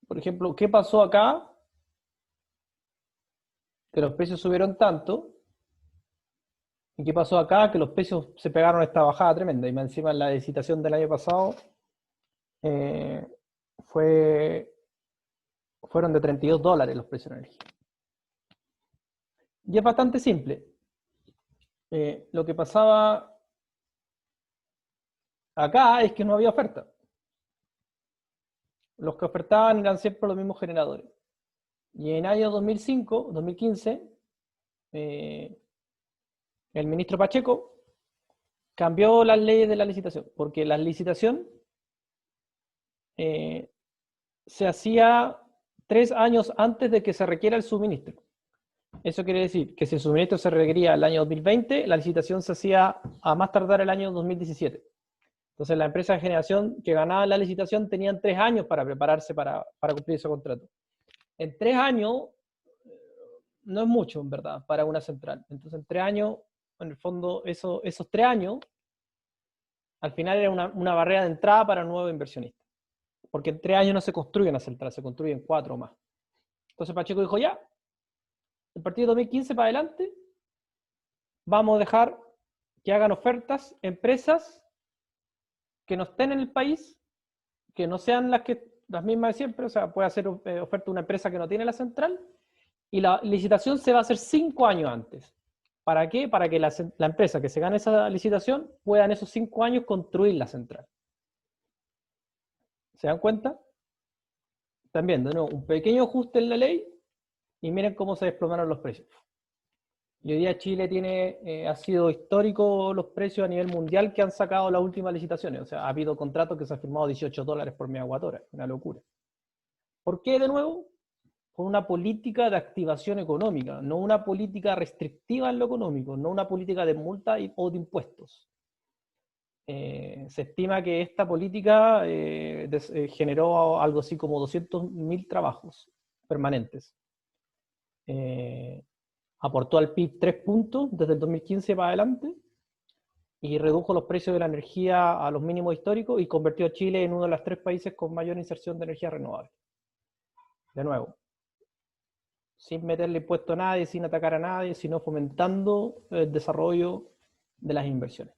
A: por ejemplo, ¿qué pasó acá? Que los precios subieron tanto. ¿Y qué pasó acá? Que los precios se pegaron a esta bajada tremenda. Y más encima en la licitación del año pasado fueron de $32 los precios de energía. Y es bastante simple. Lo que pasaba acá es que no había oferta. Los que ofertaban eran siempre los mismos generadores. Y en el año 2015, el ministro Pacheco cambió las leyes de la licitación, porque la licitación se hacía 3 años antes de que se requiera el suministro. Eso quiere decir que si el suministro se requería el año 2020, la licitación se hacía a más tardar el año 2017. Entonces la empresa de generación que ganaba la licitación tenían 3 años para prepararse para cumplir ese contrato. En 3 años no es mucho, en verdad, para una central. Entonces en 3 años, en el fondo, esos 3 años, al final era una barrera de entrada para nuevos inversionistas. Porque en 3 años no se construye una central, se construyen 4 o más. Entonces Pacheco dijo, ya, a partir de 2015 para adelante, vamos a dejar que hagan ofertas empresas que no estén en el país, que no sean las mismas de siempre, o sea, puede hacer oferta una empresa que no tiene la central, y la licitación se va a hacer 5 años antes. ¿Para qué? Para que la empresa que se gane esa licitación pueda en esos 5 años construir la central. ¿Se dan cuenta? También, de nuevo, un pequeño ajuste en la ley, y miren cómo se desplomaron los precios. Y hoy día Chile ha sido histórico los precios a nivel mundial que han sacado las últimas licitaciones. O sea, ha habido contratos que se han firmado $18 por megawatt-hora. Una locura. ¿Por qué, de nuevo? Por una política de activación económica, no una política restrictiva en lo económico, no una política de multa o de impuestos. Se estima que esta política generó algo así como 200.000 trabajos permanentes. Aportó al PIB 3 puntos desde el 2015 para adelante y redujo los precios de la energía a los mínimos históricos y convirtió a Chile en uno de los 3 países con mayor inserción de energía renovable. De nuevo, sin meterle impuesto a nadie, sin atacar a nadie, sino fomentando el desarrollo de las inversiones.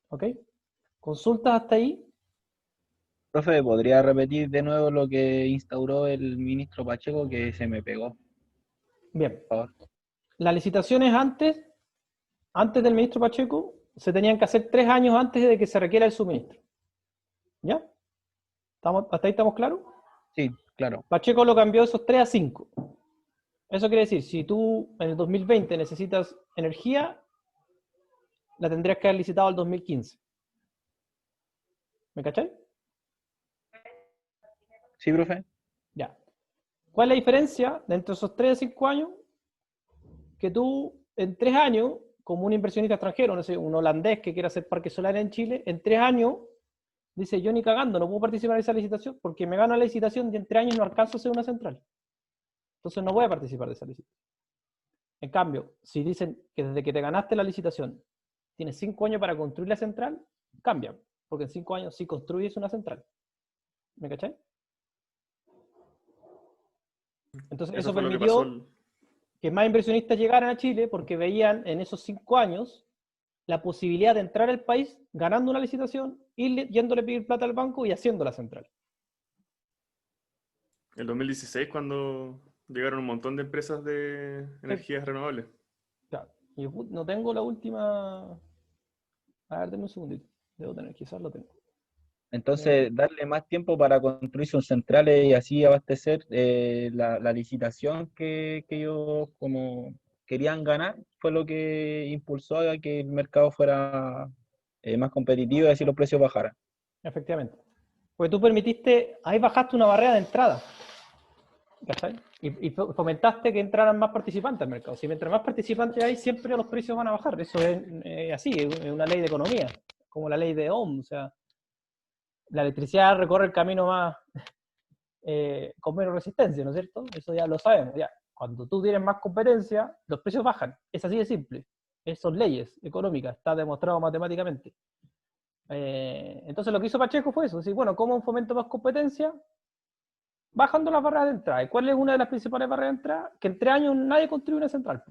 A: ¿Ok? ¿Consultas hasta ahí?
E: Profe, ¿podría repetir de nuevo lo que instauró el ministro Pacheco que se me pegó,
A: Bien.
E: por favor?
A: Las licitaciones antes del ministro Pacheco, se tenían que hacer 3 años antes de que se requiera el suministro. ¿Ya? ¿Hasta ahí estamos claros?
E: Sí, claro.
A: Pacheco lo cambió esos 3 a 5. Eso quiere decir, si tú en el 2020 necesitas energía, la tendrías que haber licitado al 2015. ¿Me cachai?
E: Sí, profe.
A: Ya. ¿Cuál es la diferencia entre esos 3 a 5 años? Que tú en 3 años, como un inversionista extranjero, no sé, un holandés que quiera hacer parques solares en Chile, en 3 años dice, yo ni cagando, no puedo participar en esa licitación porque me gano la licitación y en 3 años no alcanzo a hacer una central. Entonces no voy a participar de esa licitación. En cambio, si dicen que desde que te ganaste la licitación tienes 5 años para construir la central, cambia, porque en 5 años sí construyes una central. ¿Me cachai? Entonces eso
C: fue lo que
A: permitió
C: pasó
A: que más inversionistas llegaran a Chile porque veían en esos 5 años la posibilidad de entrar al país ganando una licitación, yéndole a pedir plata al banco y haciendo la central.
C: el 2016 cuando llegaron un montón de empresas de energías renovables.
A: Claro. Y no tengo la última... A ver, denme un segundito. Debo tener, quizás lo tengo.
E: Entonces, darle más tiempo para construir sus centrales y así abastecer la licitación que ellos como querían ganar fue lo que impulsó a que el mercado fuera más competitivo y así los precios bajaran.
A: Efectivamente. Porque tú permitiste, ahí bajaste una barrera de entrada. ¿Cachai? Y fomentaste que entraran más participantes al mercado. Si mientras más participantes hay, siempre los precios van a bajar. Eso es así, es una ley de economía, como la ley de Ohm. O sea, la electricidad recorre el camino más con menos resistencia, ¿no es cierto? Eso ya lo sabemos. Ya. Cuando tú tienes más competencia, los precios bajan. Es así de simple. Son leyes económicas, está demostrado matemáticamente. Entonces lo que hizo Pacheco fue eso. Decir, bueno, ¿cómo fomento más competencia? Bajando las barreras de entrada. ¿Y cuál es una de las principales barreras de entrada? Que en 3 años nadie construye una central.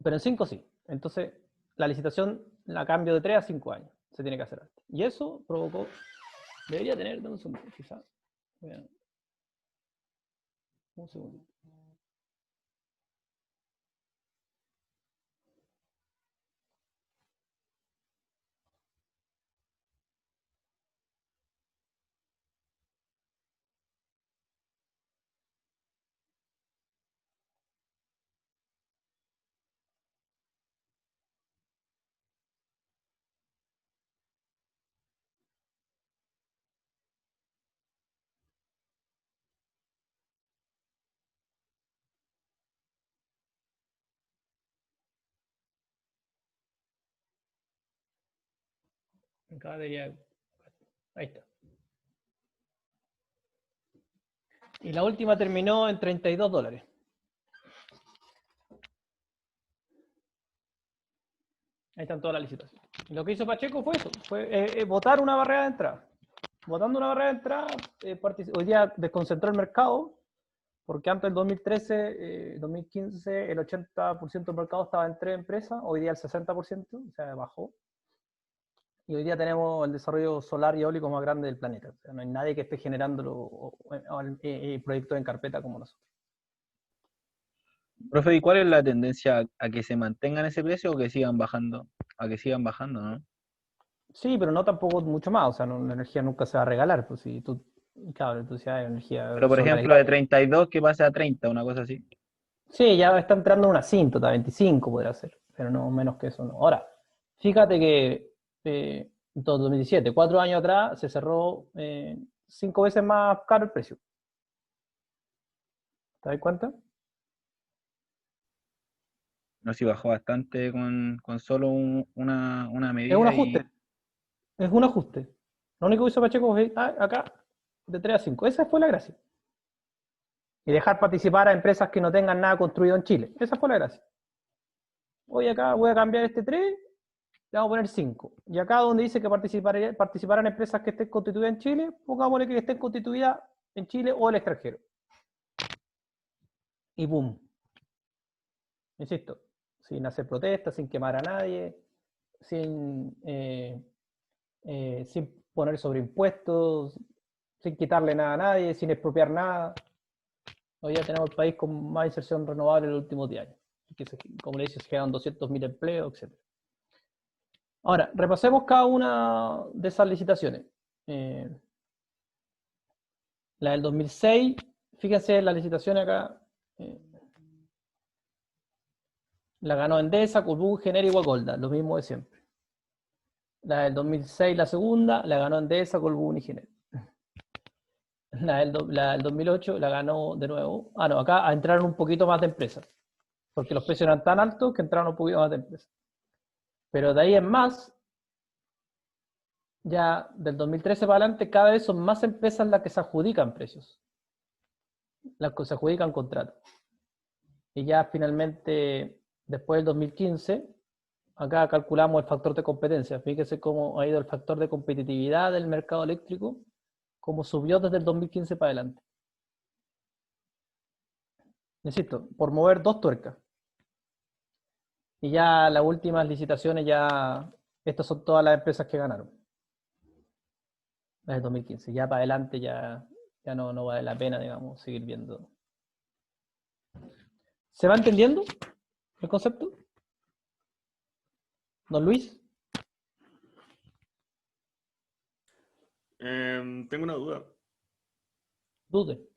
A: Pero en 5 sí. Entonces, la licitación la cambio de 3 a 5 años. Se tiene que hacer antes. Y eso provocó... Debería tener... Un segundo, quizás. Un segundo. Acá debería... Ahí está. Y la última terminó en $32. Ahí están todas las licitaciones. Y lo que hizo Pacheco fue eso, fue votar una barrera de entrada. Votando una barrera de entrada, hoy día desconcentró el mercado, porque antes del 2013, 2015, el 80% del mercado estaba en 3 empresas, hoy día el 60%, o sea, bajó. Y hoy día tenemos el desarrollo solar y eólico más grande del planeta. O sea, no hay nadie que esté generando proyectos en carpeta como nosotros.
E: Profe, ¿y cuál es la tendencia a que se mantengan ese precio o que sigan bajando? A que sigan bajando, ¿no?
A: Sí, pero no tampoco mucho más. O sea, la energía nunca se va a regalar. Pues si tú, claro, tú decías energía
E: Pero por
A: solar y
E: ejemplo, de 32 que pase a 30, una cosa así.
A: sí, ya está entrando una asíntota, 25 podrá ser, pero no menos que eso no. Ahora, fíjate que en todo 2017, 4 años atrás, se cerró 5 veces más caro el precio. ¿Te das cuenta?
E: No, sí bajó bastante con solo una
A: Es
E: medida
A: un
E: y
A: ajuste. Es un ajuste. Lo único que hizo Pacheco fue acá de 3 a 5. Esa fue la gracia. Y dejar participar a empresas que no tengan nada construido en Chile. Esa fue la gracia. Hoy acá voy a cambiar este 3, le vamos a poner 5. Y acá donde dice que participarán empresas que estén constituidas en Chile, pongámosle que estén constituidas en Chile o el extranjero. y boom. Insisto, sin hacer protestas, sin quemar a nadie, sin poner sobreimpuestos, sin quitarle nada a nadie, sin expropiar nada. Hoy ya tenemos el país con más inserción renovable en los últimos 10 años. Como le dice, se generan 200.000 empleos, etc. Ahora, repasemos cada una de esas licitaciones. La del 2006, fíjense la licitación acá. La ganó Endesa, Colbún, Genera y Guacolda, lo mismo de siempre. La del 2006, la segunda, la ganó Endesa, Colbún y Genera. La del 2008 la ganó de nuevo. Ah, no, acá entraron un poquito más de empresas, porque los precios eran tan altos que entraron un poquito más de empresas. Pero de ahí en más, ya del 2013 para adelante, cada vez son más empresas las que se adjudican precios, las que se adjudican contratos. Y ya finalmente, después del 2015, acá calculamos el factor de competencia. Fíjese cómo ha ido el factor de competitividad del mercado eléctrico, cómo subió desde el 2015 para adelante. Insisto, por mover 2 tuercas. Y ya las últimas licitaciones, ya estas son todas las empresas que ganaron. Desde el 2015. Ya para adelante ya no vale la pena, digamos, seguir viendo. ¿Se va entendiendo el concepto? ¿Don Luis?
C: Tengo una duda.
A: Dude.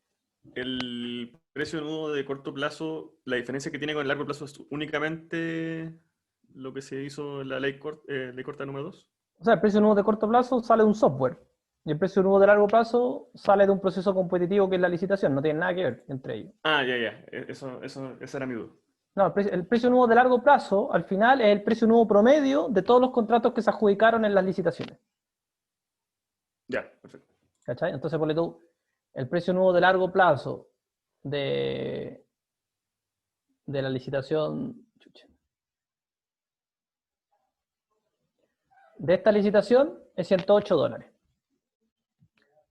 C: ¿El precio de nudo de corto plazo, la diferencia que tiene con el largo plazo es únicamente lo que se hizo en la ley corta número 2?
A: O sea, el precio de nudo de corto plazo sale de un software. Y el precio de nudo de largo plazo sale de un proceso competitivo que es la licitación. No tiene nada que ver entre ellos.
C: Ah, ya. Esa era mi duda.
A: No, el precio de nudo de largo plazo, al final, es el precio de nudo promedio de todos los contratos que se adjudicaron en las licitaciones.
C: Ya, perfecto.
A: ¿Cachai? Entonces, ponle tú, el precio nuevo de largo plazo de la licitación, de esta licitación es $108.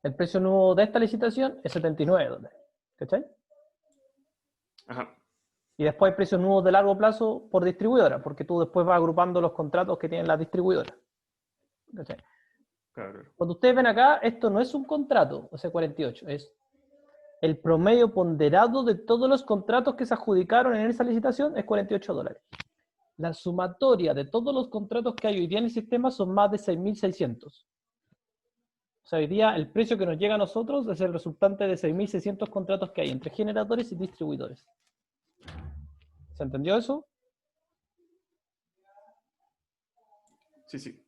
A: El precio nuevo de esta licitación es $79. ¿Cachai?
C: Ajá.
A: Y después hay precios nuevos de largo plazo por distribuidora, porque tú después vas agrupando los contratos que tienen las distribuidoras. ¿Cachai?
C: Claro.
A: Cuando ustedes ven acá, esto no es un contrato, o sea, 48, es el promedio ponderado de todos los contratos que se adjudicaron en esa licitación es $48. La sumatoria de todos los contratos que hay hoy día en el sistema son más de 6.600. O sea, hoy día el precio que nos llega a nosotros es el resultante de 6.600 contratos que hay entre generadores y distribuidores. ¿Se entendió eso?
C: Sí.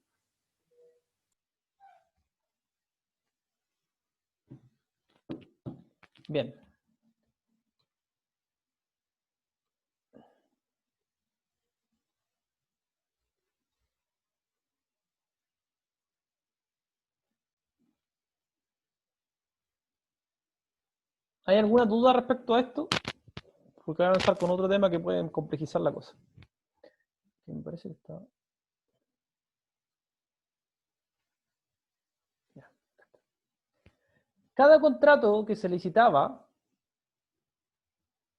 A: Bien. ¿Hay alguna duda respecto a esto? Porque voy a avanzar con otro tema que puede complejizar la cosa. Me parece que está... Ya. Cada contrato que se licitaba,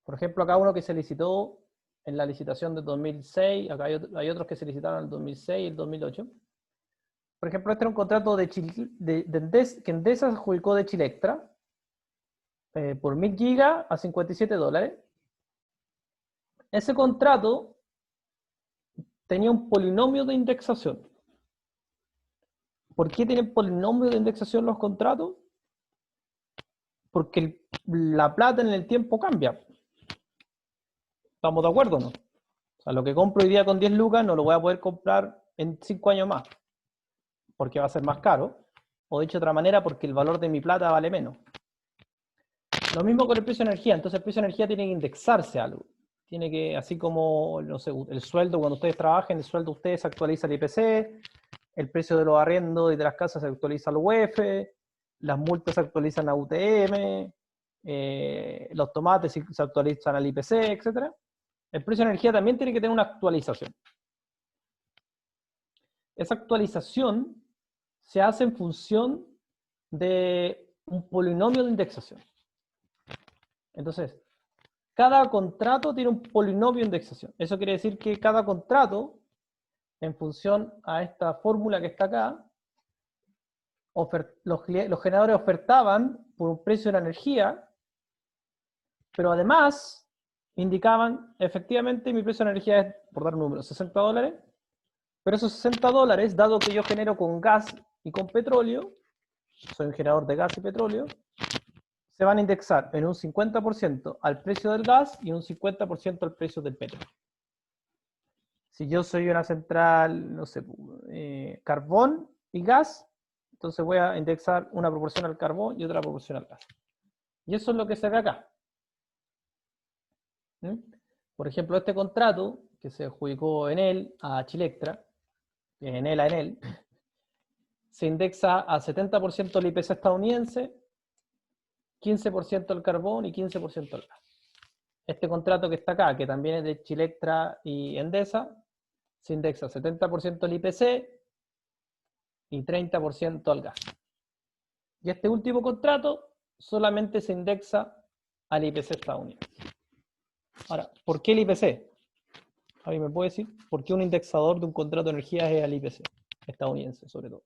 A: por ejemplo, acá uno que se licitó en la licitación de 2006, acá hay otros que se licitaron en el 2006 y el 2008. Por ejemplo, este era un contrato de que Endesa se adjudicó de Chilectra por 1.000 gigas a $57. Ese contrato tenía un polinomio de indexación. ¿Por qué tienen polinomio de indexación los contratos? Porque la plata en el tiempo cambia. ¿Estamos de acuerdo o no? O sea, lo que compro hoy día con 10 lucas no lo voy a poder comprar en 5 años más, porque va a ser más caro, o dicho de otra manera, porque el valor de mi plata vale menos. Lo mismo con el precio de energía. Entonces el precio de energía tiene que indexarse a algo. Tiene que, así como, no sé, el sueldo, cuando ustedes trabajen, el sueldo de ustedes se actualiza al IPC, el precio de los arriendos y de las casas se actualiza al UEF, las multas se actualizan a UTM, los tomates se actualizan al IPC, etc. El precio de energía también tiene que tener una actualización. Esa actualización se hace en función de un polinomio de indexación. Entonces, cada contrato tiene un polinomio de indexación. Eso quiere decir que cada contrato, en función a esta fórmula que está acá, los generadores ofertaban por un precio de la energía, pero además indicaban, efectivamente, mi precio de la energía es, por dar un número, $60, pero esos $60, dado que yo genero con gas y con petróleo, soy un generador de gas y petróleo, se van a indexar en un 50% al precio del gas y un 50% al precio del petróleo. Si yo soy una central, no sé, carbón y gas, entonces voy a indexar una proporción al carbón y otra proporción al gas. Y eso es lo que se ve acá. ¿Mm? Por ejemplo, este contrato que se adjudicó Enel a Chilectra, Enel a Enel, se indexa a 70% el IPC estadounidense, 15% el carbón y 15% el gas. Este contrato que está acá, que también es de Chilectra y Endesa, se indexa 70% el IPC y 30% al gas. Y este último contrato solamente se indexa al IPC estadounidense. Ahora, ¿por qué el IPC? ¿Alguien me puede decir por qué un indexador de un contrato de energía es al IPC estadounidense, sobre todo?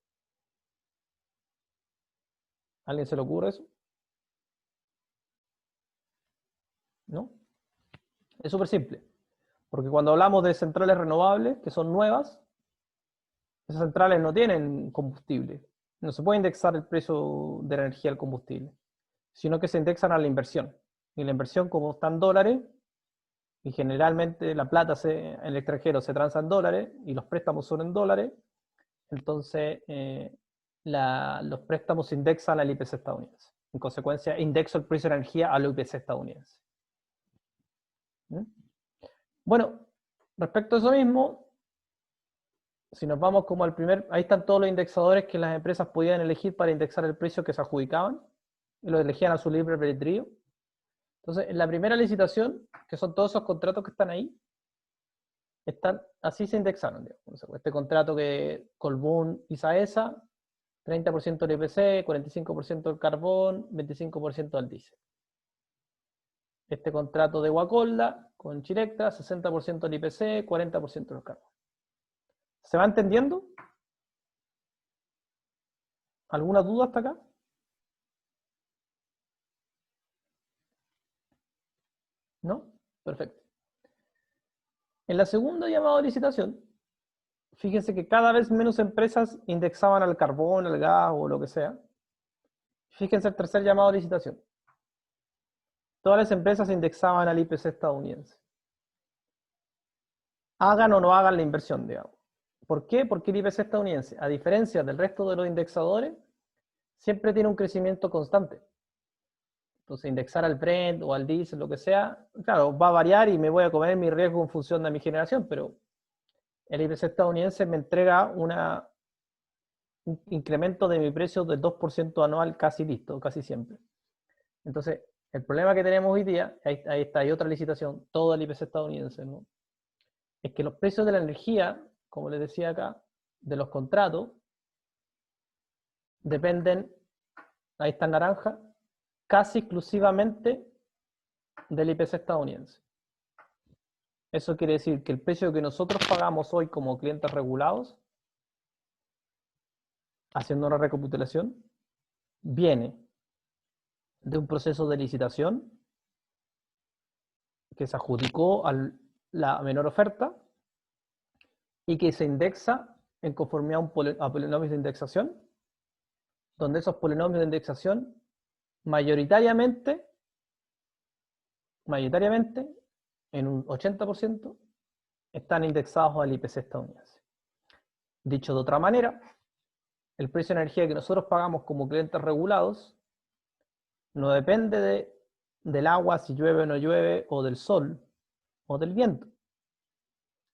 A: ¿A alguien se le ocurre eso? ¿No? Es súper simple. Porque cuando hablamos de centrales renovables, que son nuevas, esas centrales no tienen combustible. No se puede indexar el precio de la energía al combustible, sino que se indexan a la inversión. Y la inversión, como está en dólares, y generalmente la plata en el extranjero se transa en dólares, y los préstamos son en dólares, entonces los préstamos se indexan al IPC estadounidense. En consecuencia, indexo el precio de la energía al IPC estadounidense. ¿Mm? Bueno, respecto a eso mismo, si nos vamos como al ahí están todos los indexadores que las empresas podían elegir para indexar el precio que se adjudicaban, y lo elegían a su libre albedrío. Entonces, en la primera licitación, que son todos esos contratos que están ahí, así se indexaron. Digamos. Este contrato que Colbún y Saesa, 30% del IPC, 45% del carbón, 25% del diésel. Este contrato de Guacolda con Chilectra, 60% del IPC, 40% del carbón. ¿Se va entendiendo? ¿Alguna duda hasta acá? ¿No? Perfecto. En la segunda llamada de licitación, fíjense que cada vez menos empresas indexaban al carbón, al gas o lo que sea. Fíjense el tercer llamado de licitación. Todas las empresas indexaban al IPC estadounidense. Hagan o no hagan la inversión, digamos. ¿Por qué? Porque el IPC estadounidense, a diferencia del resto de los indexadores, siempre tiene un crecimiento constante. Entonces, indexar al Brent o al diésel, lo que sea, claro, va a variar y me voy a comer mi riesgo en función de mi generación, pero el IPC estadounidense me entrega un incremento de mi precio del 2% anual casi listo, casi siempre. Entonces, el problema que tenemos hoy día, ahí está, hay otra licitación, todo el IPC estadounidense, ¿no? Es que los precios de la energía, como les decía acá, de los contratos, dependen, ahí está en naranja, casi exclusivamente del IPC estadounidense. Eso quiere decir que el precio que nosotros pagamos hoy como clientes regulados, haciendo una recapitulación, viene de un proceso de licitación que se adjudicó a la menor oferta y que se indexa en conformidad a polinomios de indexación, donde esos polinomios de indexación mayoritariamente, en un 80%, están indexados al IPC estadounidense. Dicho de otra manera, el precio de energía que nosotros pagamos como clientes regulados no depende del agua, si llueve o no llueve, o del sol, o del viento.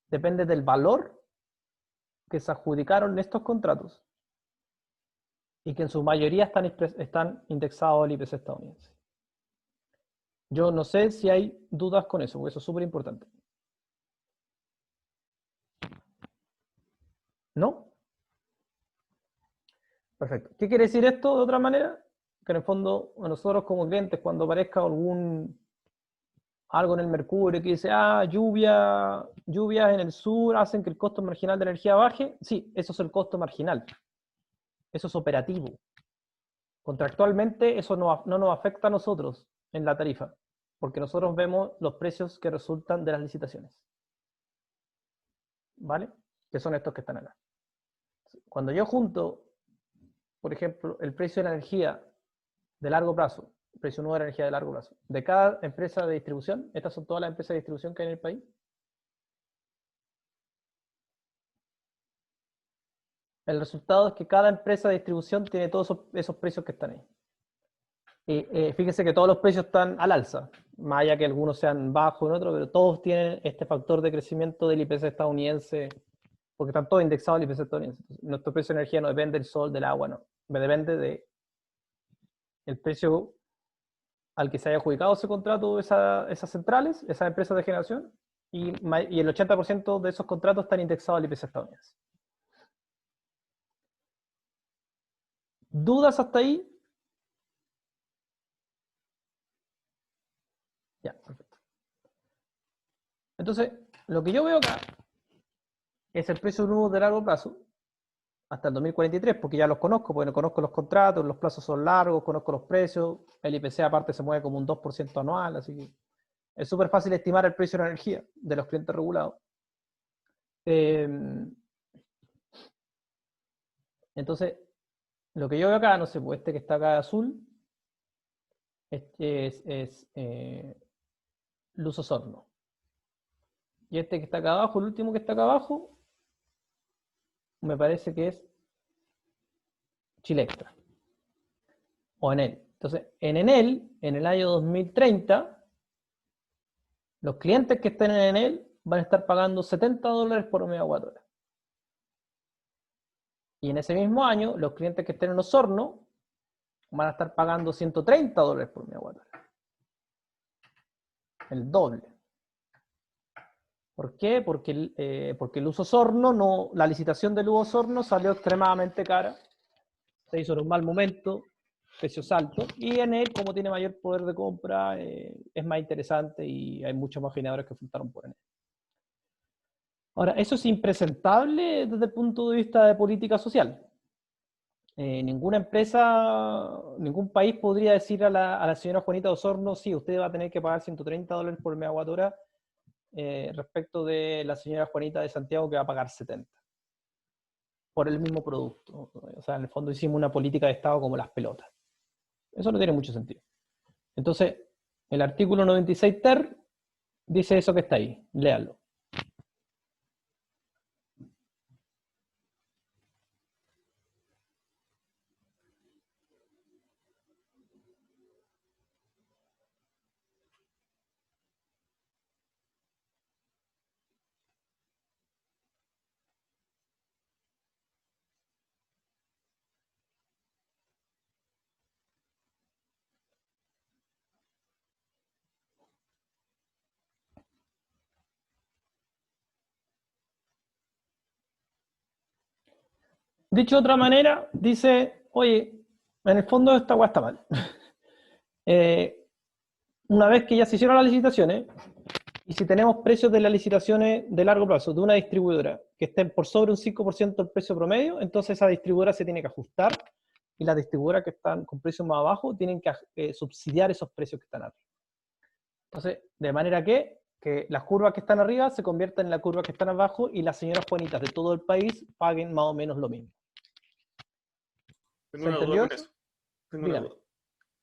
A: Depende del valor que se adjudicaron estos contratos y que en su mayoría están indexados al IPC estadounidense. Yo no sé si hay dudas con eso, porque eso es súper importante. ¿No? Perfecto. ¿Qué quiere decir esto de otra manera? Que en el fondo, nosotros como clientes, cuando aparezca algo en el mercurio que dice, lluvias en el sur hacen que el costo marginal de energía baje. Sí, eso es el costo marginal. Eso es operativo. Contractualmente eso no nos afecta a nosotros en la tarifa, porque nosotros vemos los precios que resultan de las licitaciones. ¿Vale? Que son estos que están acá. Cuando yo junto, por ejemplo, el precio de la energía de largo plazo, el precio nuevo de la energía de largo plazo, de cada empresa de distribución, estas son todas las empresas de distribución que hay en el país, el resultado es que cada empresa de distribución tiene todos esos precios que están ahí. Y fíjense que todos los precios están al alza, más allá que algunos sean bajos en otros, pero todos tienen este factor de crecimiento del IPC estadounidense, porque están todos indexados al IPC estadounidense. Entonces, nuestro precio de energía no depende del sol, del agua, no. Depende del precio al que se haya adjudicado ese contrato, esas centrales, esas empresas de generación, y el 80% de esos contratos están indexados al IPC estadounidense. ¿Dudas hasta ahí? Ya, perfecto. Entonces, lo que yo veo acá es el precio nuevo de largo plazo hasta el 2043, porque ya los conozco, porque conozco los contratos, los plazos son largos, conozco los precios, el IPC aparte se mueve como un 2% anual, así que es súper fácil estimar el precio de la energía de los clientes regulados. Entonces, lo que yo veo acá, no sé, pues este que está acá azul, es Luz Osorno. Y este que está acá abajo, el último que está acá abajo, me parece que es Chilextra. O Enel. Entonces, en Enel, en el año 2030, los clientes que estén en Enel van a estar pagando $70 por megawatt hora. Y en ese mismo año, los clientes que estén en Osorno van a estar pagando $130 por megawatt hora. El doble. ¿Por qué? Porque el Luz Osorno, la licitación del Luz Osorno salió extremadamente cara. Se hizo en un mal momento, precios altos. Y Enel, como tiene mayor poder de compra, es más interesante y hay muchos más generadores que optaron por Enel. Ahora, eso es impresentable desde el punto de vista de política social. Ninguna empresa, ningún país podría decir a la señora Juanita Osorno, sí, usted va a tener que pagar $130 por megawatt hora, respecto de la señora Juanita de Santiago que va a pagar 70 por el mismo producto. O sea, en el fondo hicimos una política de Estado como las pelotas. Eso no tiene mucho sentido. Entonces, el artículo 96 ter dice eso que está ahí. Léanlo. Dicho de otra manera, dice, oye, en el fondo esta hueá está mal. Una vez que ya se hicieron las licitaciones, y si tenemos precios de las licitaciones de largo plazo de una distribuidora que estén por sobre un 5% del precio promedio, entonces esa distribuidora se tiene que ajustar y las distribuidoras que están con precios más abajo tienen que subsidiar esos precios que están arriba. Entonces, de manera que las curvas que están arriba se conviertan en las curvas que están abajo y las señoras Juanitas de todo el país paguen más o menos lo mismo.
C: Tengo una duda con eso. Tengo una
A: Dígame.
C: duda.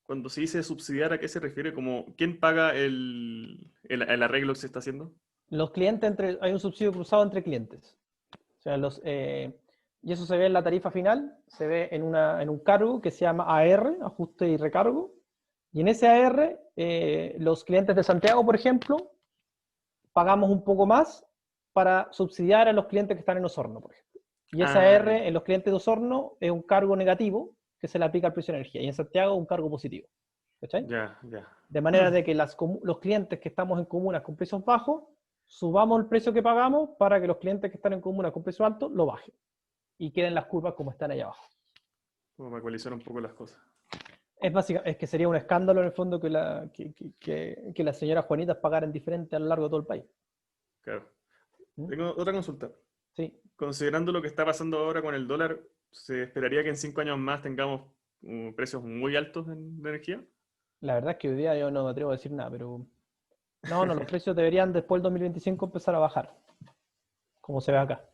C: Cuando se dice subsidiar, ¿a qué se refiere? Como, ¿quién paga el arreglo que se está haciendo?
A: Los clientes, hay un subsidio cruzado entre clientes. O sea, y eso se ve en la tarifa final, se ve en un cargo que se llama AR, ajuste y recargo. Y en ese AR, los clientes de Santiago, por ejemplo, pagamos un poco más para subsidiar a los clientes que están en Osorno, por ejemplo. Y ese AR en los clientes de Osorno es un cargo negativo que se le aplica al precio de energía. Y en Santiago un cargo positivo. ¿Cachai?
C: Ya, ya.
A: De manera de que los clientes que estamos en comunas con precios bajos, subamos el precio que pagamos para que los clientes que están en comunas con precios altos lo bajen. Y queden las curvas como están allá abajo.
C: Como para ecualizar un poco las cosas.
A: Es que sería un escándalo en el fondo que las señoras Juanitas pagaran diferente a lo largo de todo el país.
C: Claro.
A: ¿Mm?
C: Tengo otra consulta.
A: Sí.
C: Considerando lo que está pasando ahora con el dólar, ¿se esperaría que en 5 años más tengamos precios muy altos de energía?
A: La verdad es que hoy día yo no me atrevo a decir nada, pero no, los precios deberían después del 2025 empezar a bajar, como se ve acá.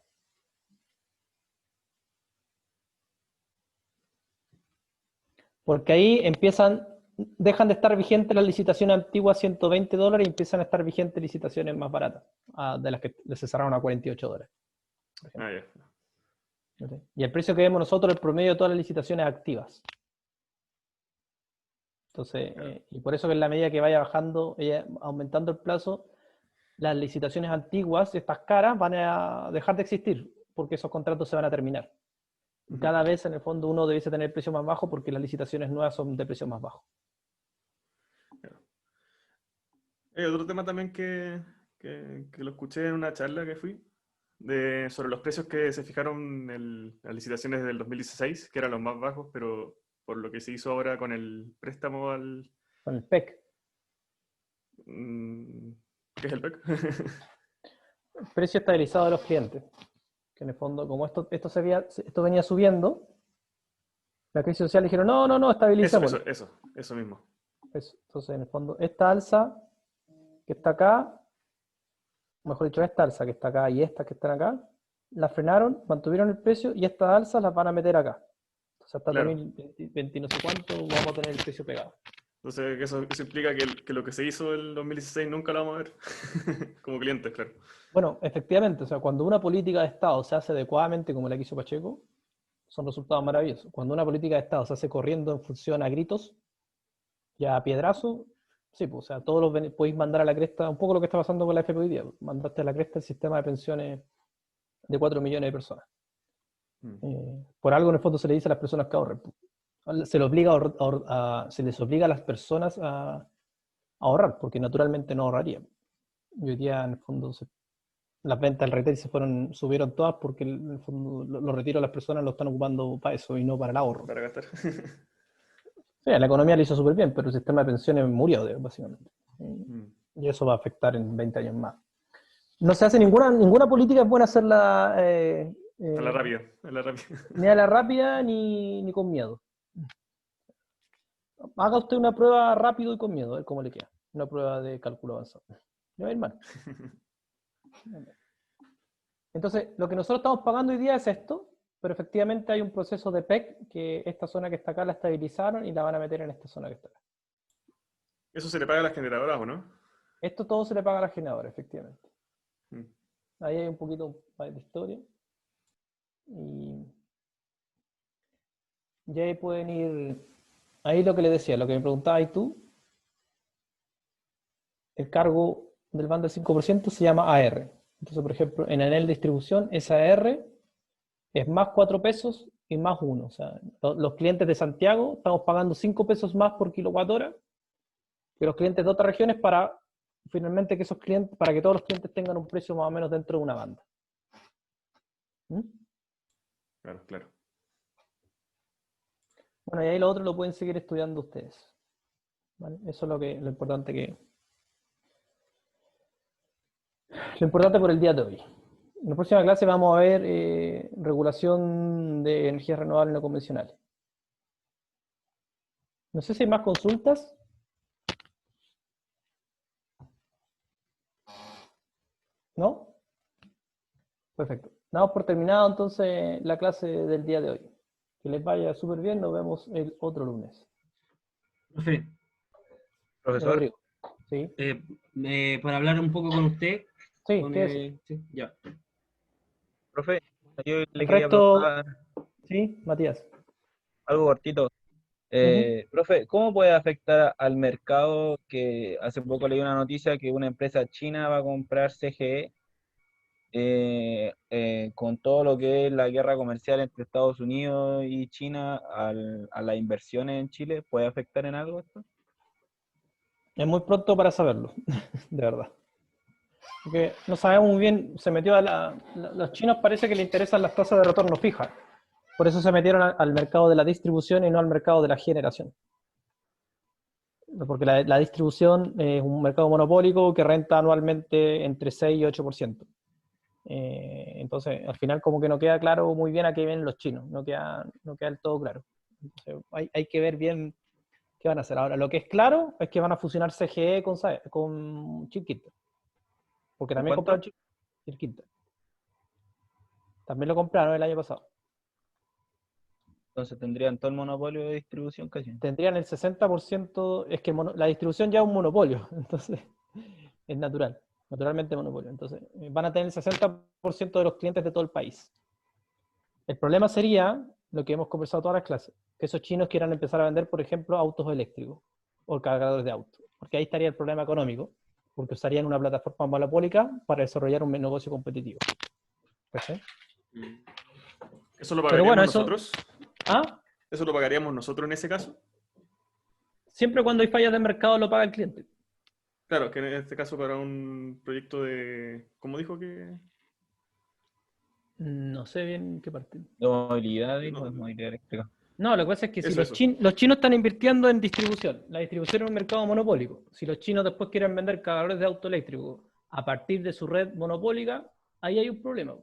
A: Porque ahí dejan de estar vigentes las licitaciones antiguas a $120 y empiezan a estar vigentes licitaciones más baratas, de las que se cerraron a $48.
C: Ah, ya.
A: ¿Ok? Y el precio que vemos nosotros es el promedio de todas las licitaciones activas. Entonces, y por eso que en la medida que vaya bajando, aumentando el plazo, las licitaciones antiguas, estas caras, van a dejar de existir, porque esos contratos se van a terminar. Y cada vez, en el fondo, uno debiese tener precio más bajo porque las licitaciones nuevas son de precio más bajo.
C: Hay otro tema también que lo escuché en una charla que fui, sobre los precios que se fijaron en las licitaciones del 2016, que eran los más bajos, pero por lo que se hizo ahora con el préstamo al...
A: Con el PEC.
C: ¿Qué es el PEC?
A: Precio estabilizado de los clientes. Que en el fondo, como esto venía subiendo, la crisis social dijeron, no, estabilicémoslo.
C: Eso mismo.
A: Entonces, en el fondo, esta alza que está acá, mejor dicho, esta alza que está acá y esta que están acá, la frenaron, mantuvieron el precio y estas alzas las van a meter acá. Entonces, hasta
C: Claro.
A: 2020 no sé cuánto vamos a tener el precio pegado.
C: Entonces, eso implica que lo que se hizo el 2016 nunca lo vamos a ver como clientes, claro.
A: Bueno, efectivamente, o sea, cuando una política de Estado se hace adecuadamente como la que hizo Pacheco, son resultados maravillosos. Cuando una política de Estado se hace corriendo en función a gritos y a piedrazo, sí, pues, o sea, todos los podéis mandar a la cresta, un poco lo que está pasando con la FP hoy día, mandaste a la cresta el sistema de pensiones de 4 millones de personas. Por algo en el fondo se le dice a las personas que ahorren. Se les obliga a las personas a ahorrar, porque naturalmente no ahorrarían. Y hoy día en el fondo las ventas del retail subieron todas porque en el fondo los retiros las personas lo están ocupando para eso y no para el ahorro.
C: Para gastar.
A: Sí, la economía lo hizo súper bien, pero el sistema de pensiones murió, básicamente. Y eso va a afectar en 20 años más. No se hace ninguna política, es buena hacerla
C: A la rápida.
A: ni a la rápida ni con miedo. Haga usted una prueba rápido y con miedo, a ver cómo le queda. Una prueba de cálculo avanzado. Le va a ir mal. Entonces, lo que nosotros estamos pagando hoy día es esto, pero efectivamente hay un proceso de PEC que esta zona que está acá la estabilizaron y la van a meter en esta zona que está acá.
C: ¿Eso se le paga a las generadoras o no?
A: Esto todo se le paga a la generadora, efectivamente. Ahí hay un poquito de historia. Y ahí pueden ir... Ahí lo que le decía, lo que me preguntabas tú, el cargo del bando del 5% se llama AR. Entonces, por ejemplo, en Enel Distribución, esa AR es más 4 pesos y más 1. O sea, los clientes de Santiago estamos pagando 5 pesos más por kilowatt-hora que los clientes de otras regiones para finalmente para que todos los clientes tengan un precio más o menos dentro de una banda.
C: Claro.
A: Bueno, y ahí lo otro lo pueden seguir estudiando ustedes. ¿Vale? Eso es lo importante por el día de hoy. En la próxima clase vamos a ver regulación de energías renovables no convencionales. No sé si hay más consultas. ¿No? Perfecto. Damos por terminado entonces la clase del día de hoy. Que les vaya súper bien, nos vemos el otro lunes.
B: Profe,
E: Profesor,
A: Rodrigo. Sí.
B: Para hablar un poco con usted.
A: Sí,
B: Sí, ya.
E: profe, yo le
A: El
E: quería
A: resto,
E: preguntar
A: sí, Matías.
E: algo cortito. Profe, ¿cómo puede afectar al mercado que hace poco leí una noticia que una empresa china va a comprar CGE con todo lo que es la guerra comercial entre Estados Unidos y China a las inversiones en Chile? ¿Puede afectar en algo esto?
A: Es muy pronto para saberlo, de verdad. Porque no sabemos muy bien, se metió los chinos parece que les interesan las tasas de retorno fijas. Por eso se metieron al mercado de la distribución y no al mercado de la generación. porque la distribución es un mercado monopólico que renta anualmente entre 6 y 8%. Entonces, al final como que no queda claro muy bien a qué vienen los chinos, no queda del todo claro. Entonces, hay que ver bien qué van a hacer. Ahora, lo que es claro es que van a fusionar CGE con Chiquinta, porque también
C: ¿Cuánto?
A: compraron Chiquinta. También lo compraron el año pasado.
E: Entonces tendrían todo el monopolio de distribución casi.
A: Tendrían el 60%, es que la distribución ya es un monopolio, entonces es naturalmente monopolio. Entonces van a tener el 60% de los clientes de todo el país. El problema sería, lo que hemos conversado todas las clases, que esos chinos quieran empezar a vender, por ejemplo, autos eléctricos o cargadores de autos, porque ahí estaría el problema económico, porque usarían una plataforma monopólica para desarrollar un negocio competitivo. ¿Sí?
C: ¿Eso lo
A: Pero
C: pagaríamos
A: bueno, eso...
C: nosotros?
A: ¿Ah?
C: ¿Eso lo pagaríamos nosotros en ese caso?
A: Siempre cuando hay fallas de mercado lo paga el cliente.
C: Claro, que en este caso para un proyecto de... ¿Cómo dijo que...?
A: No sé bien qué parte.
E: De movilidad y
C: No.
E: de movilidad eléctrica.
A: No, lo que pasa es que si
C: Eso.
A: los chinos están invirtiendo en distribución, la distribución es un mercado monopólico. Si los chinos después quieren vender cargadores de auto eléctrico a partir de su red monopólica, ahí hay un problema.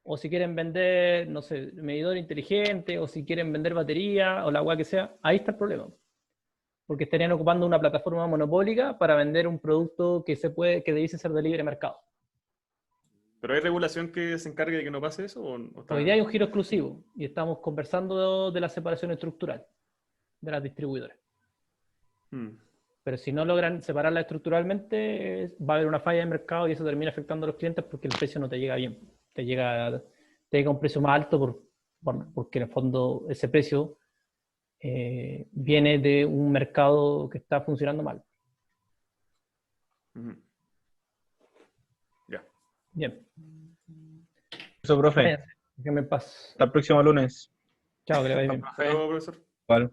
A: O si quieren vender, no sé, medidor inteligente, o si quieren vender batería, o la agua que sea, ahí está el problema. Porque estarían ocupando una plataforma monopólica para vender un producto que dice ser de libre mercado.
C: ¿Pero hay regulación que se encargue de que no pase eso? ¿O está...
A: Hoy día hay un giro exclusivo y estamos conversando de la separación estructural de las distribuidoras. Pero si no logran separarla estructuralmente, va a haber una falla de mercado y eso termina afectando a los clientes porque el precio no te llega bien. Te llega a un precio más alto porque en el fondo ese precio viene de un mercado que está funcionando mal.
C: Ya.
A: Bien.
E: Eso, profe.
A: Váyanse, déjenme en paz.
E: Hasta el próximo lunes.
A: Chao, que le vaya bien.
C: Hasta luego, profesor.
E: Vale.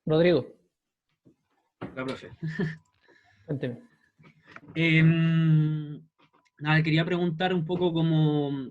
A: Rodrigo,
B: La profe.
A: cuénteme.
B: Nada, quería preguntar un poco como